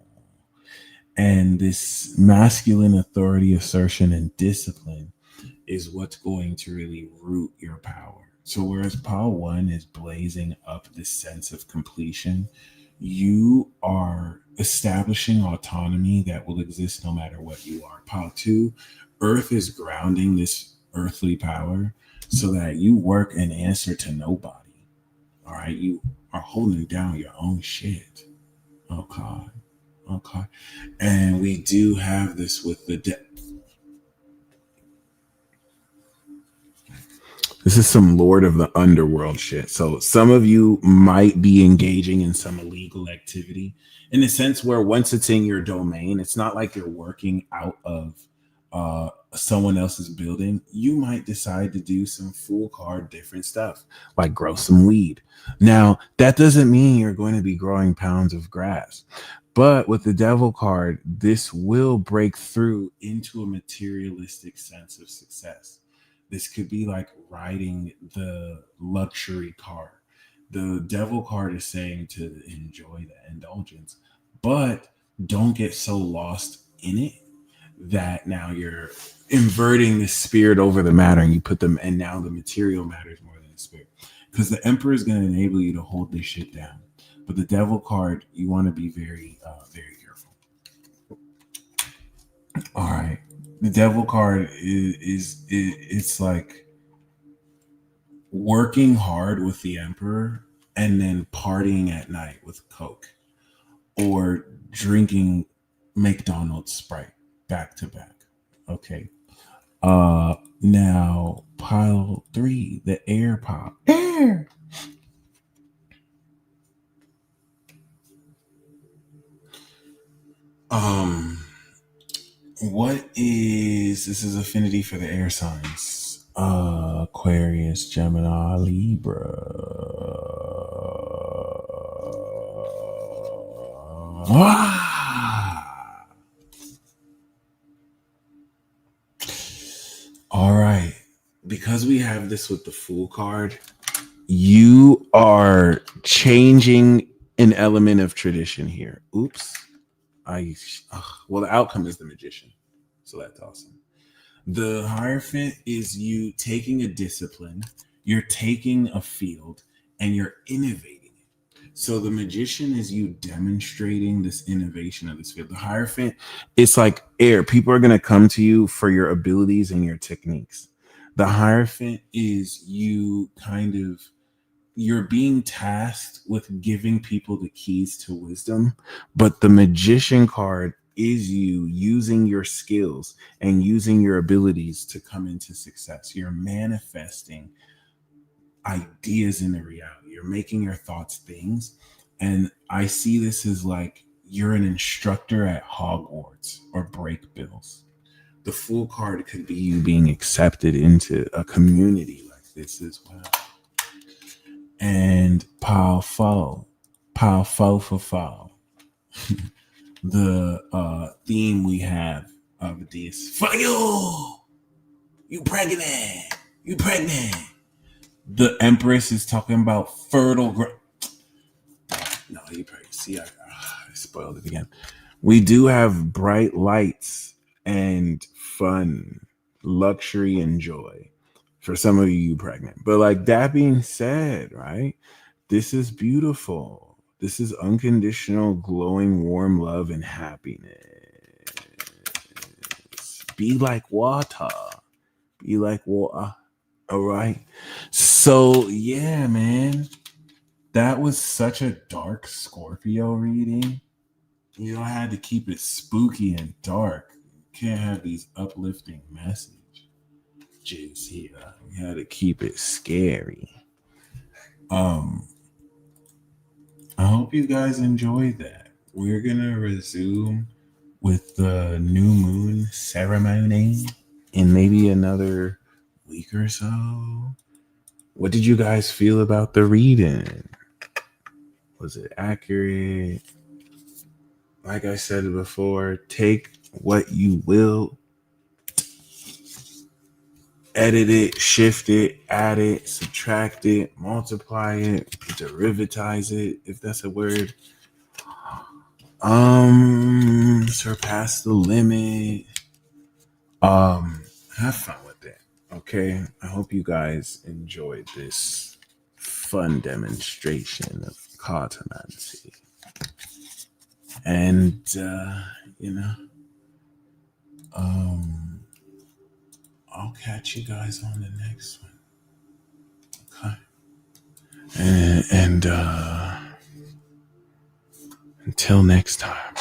And this masculine authority, assertion, and discipline is what's going to really root your power. So whereas pile 1 is blazing up this sense of completion, you are establishing autonomy that will exist no matter what you are. Pile 2, earth is grounding this earthly power so that you work and answer to nobody. All right. You are holding down your own shit. Oh God. Okay. And we do have this with the this is some Lord of the Underworld shit. So some of you might be engaging in some illegal activity in a sense where once it's in your domain, it's not like you're working out of someone else's building. You might decide to do some full card different stuff, like grow some weed. Now, that doesn't mean you're going to be growing pounds of grass. But with the Devil card, this will break through into a materialistic sense of success. This could be like riding the luxury car. The Devil card is saying to enjoy the indulgence, but don't get so lost in it that now you're inverting the spirit over the matter, and you put them, and now the material matters more than the spirit. Because the Emperor is going to enable you to hold this shit down. But the Devil card, you want to be very, very careful. All right. The Devil card is it's like working hard with the Emperor and then partying at night with Coke or drinking McDonald's Sprite back to back. Okay. Now pile 3, the air pile. Air. What is this? Is affinity for the air signs? Aquarius, Gemini, Libra. All right. Because we have this with the Fool card, you are changing an element of tradition here. Oops. Well, the outcome is the Magician. So that's awesome. The Hierophant is you taking a discipline, you're taking a field, and you're innovating it. So the Magician is you demonstrating this innovation of this field. The Hierophant, it's like air. People are going to come to you for your abilities and your techniques. The Hierophant is you you're being tasked with giving people the keys to wisdom, but the Magician card is you using your skills and using your abilities to come into success. You're manifesting ideas into reality. You're making your thoughts things. And I see this as like you're an instructor at Hogwarts or Break Bills. The Fool card could be you being accepted into a community like this as well. And pile foul for foul. The theme we have of this for you pregnant. The Empress is talking about fertile no, you pregnant. See, I spoiled it again. We do have bright lights and fun, luxury and joy for some of you pregnant. But like that being said, right? This is beautiful. This is unconditional, glowing, warm love and happiness. Be like water. Be like water. All right. So yeah, man. That was such a dark Scorpio reading. You know, I had to keep it spooky and dark. Can't have these uplifting messages here. We had to keep it scary. I hope you guys enjoyed that. We're gonna resume with the new moon ceremony in maybe another week or so. What did you guys feel about the reading? Was it accurate? Like I said before, take what you will, edit it, shift it, add it, subtract it, multiply it, derivatize it, if that's a word. Surpass the limit. Have fun with it. Okay. I hope you guys enjoyed this fun demonstration of cartomancy. And I'll catch you guys on the next one. Okay. And until next time.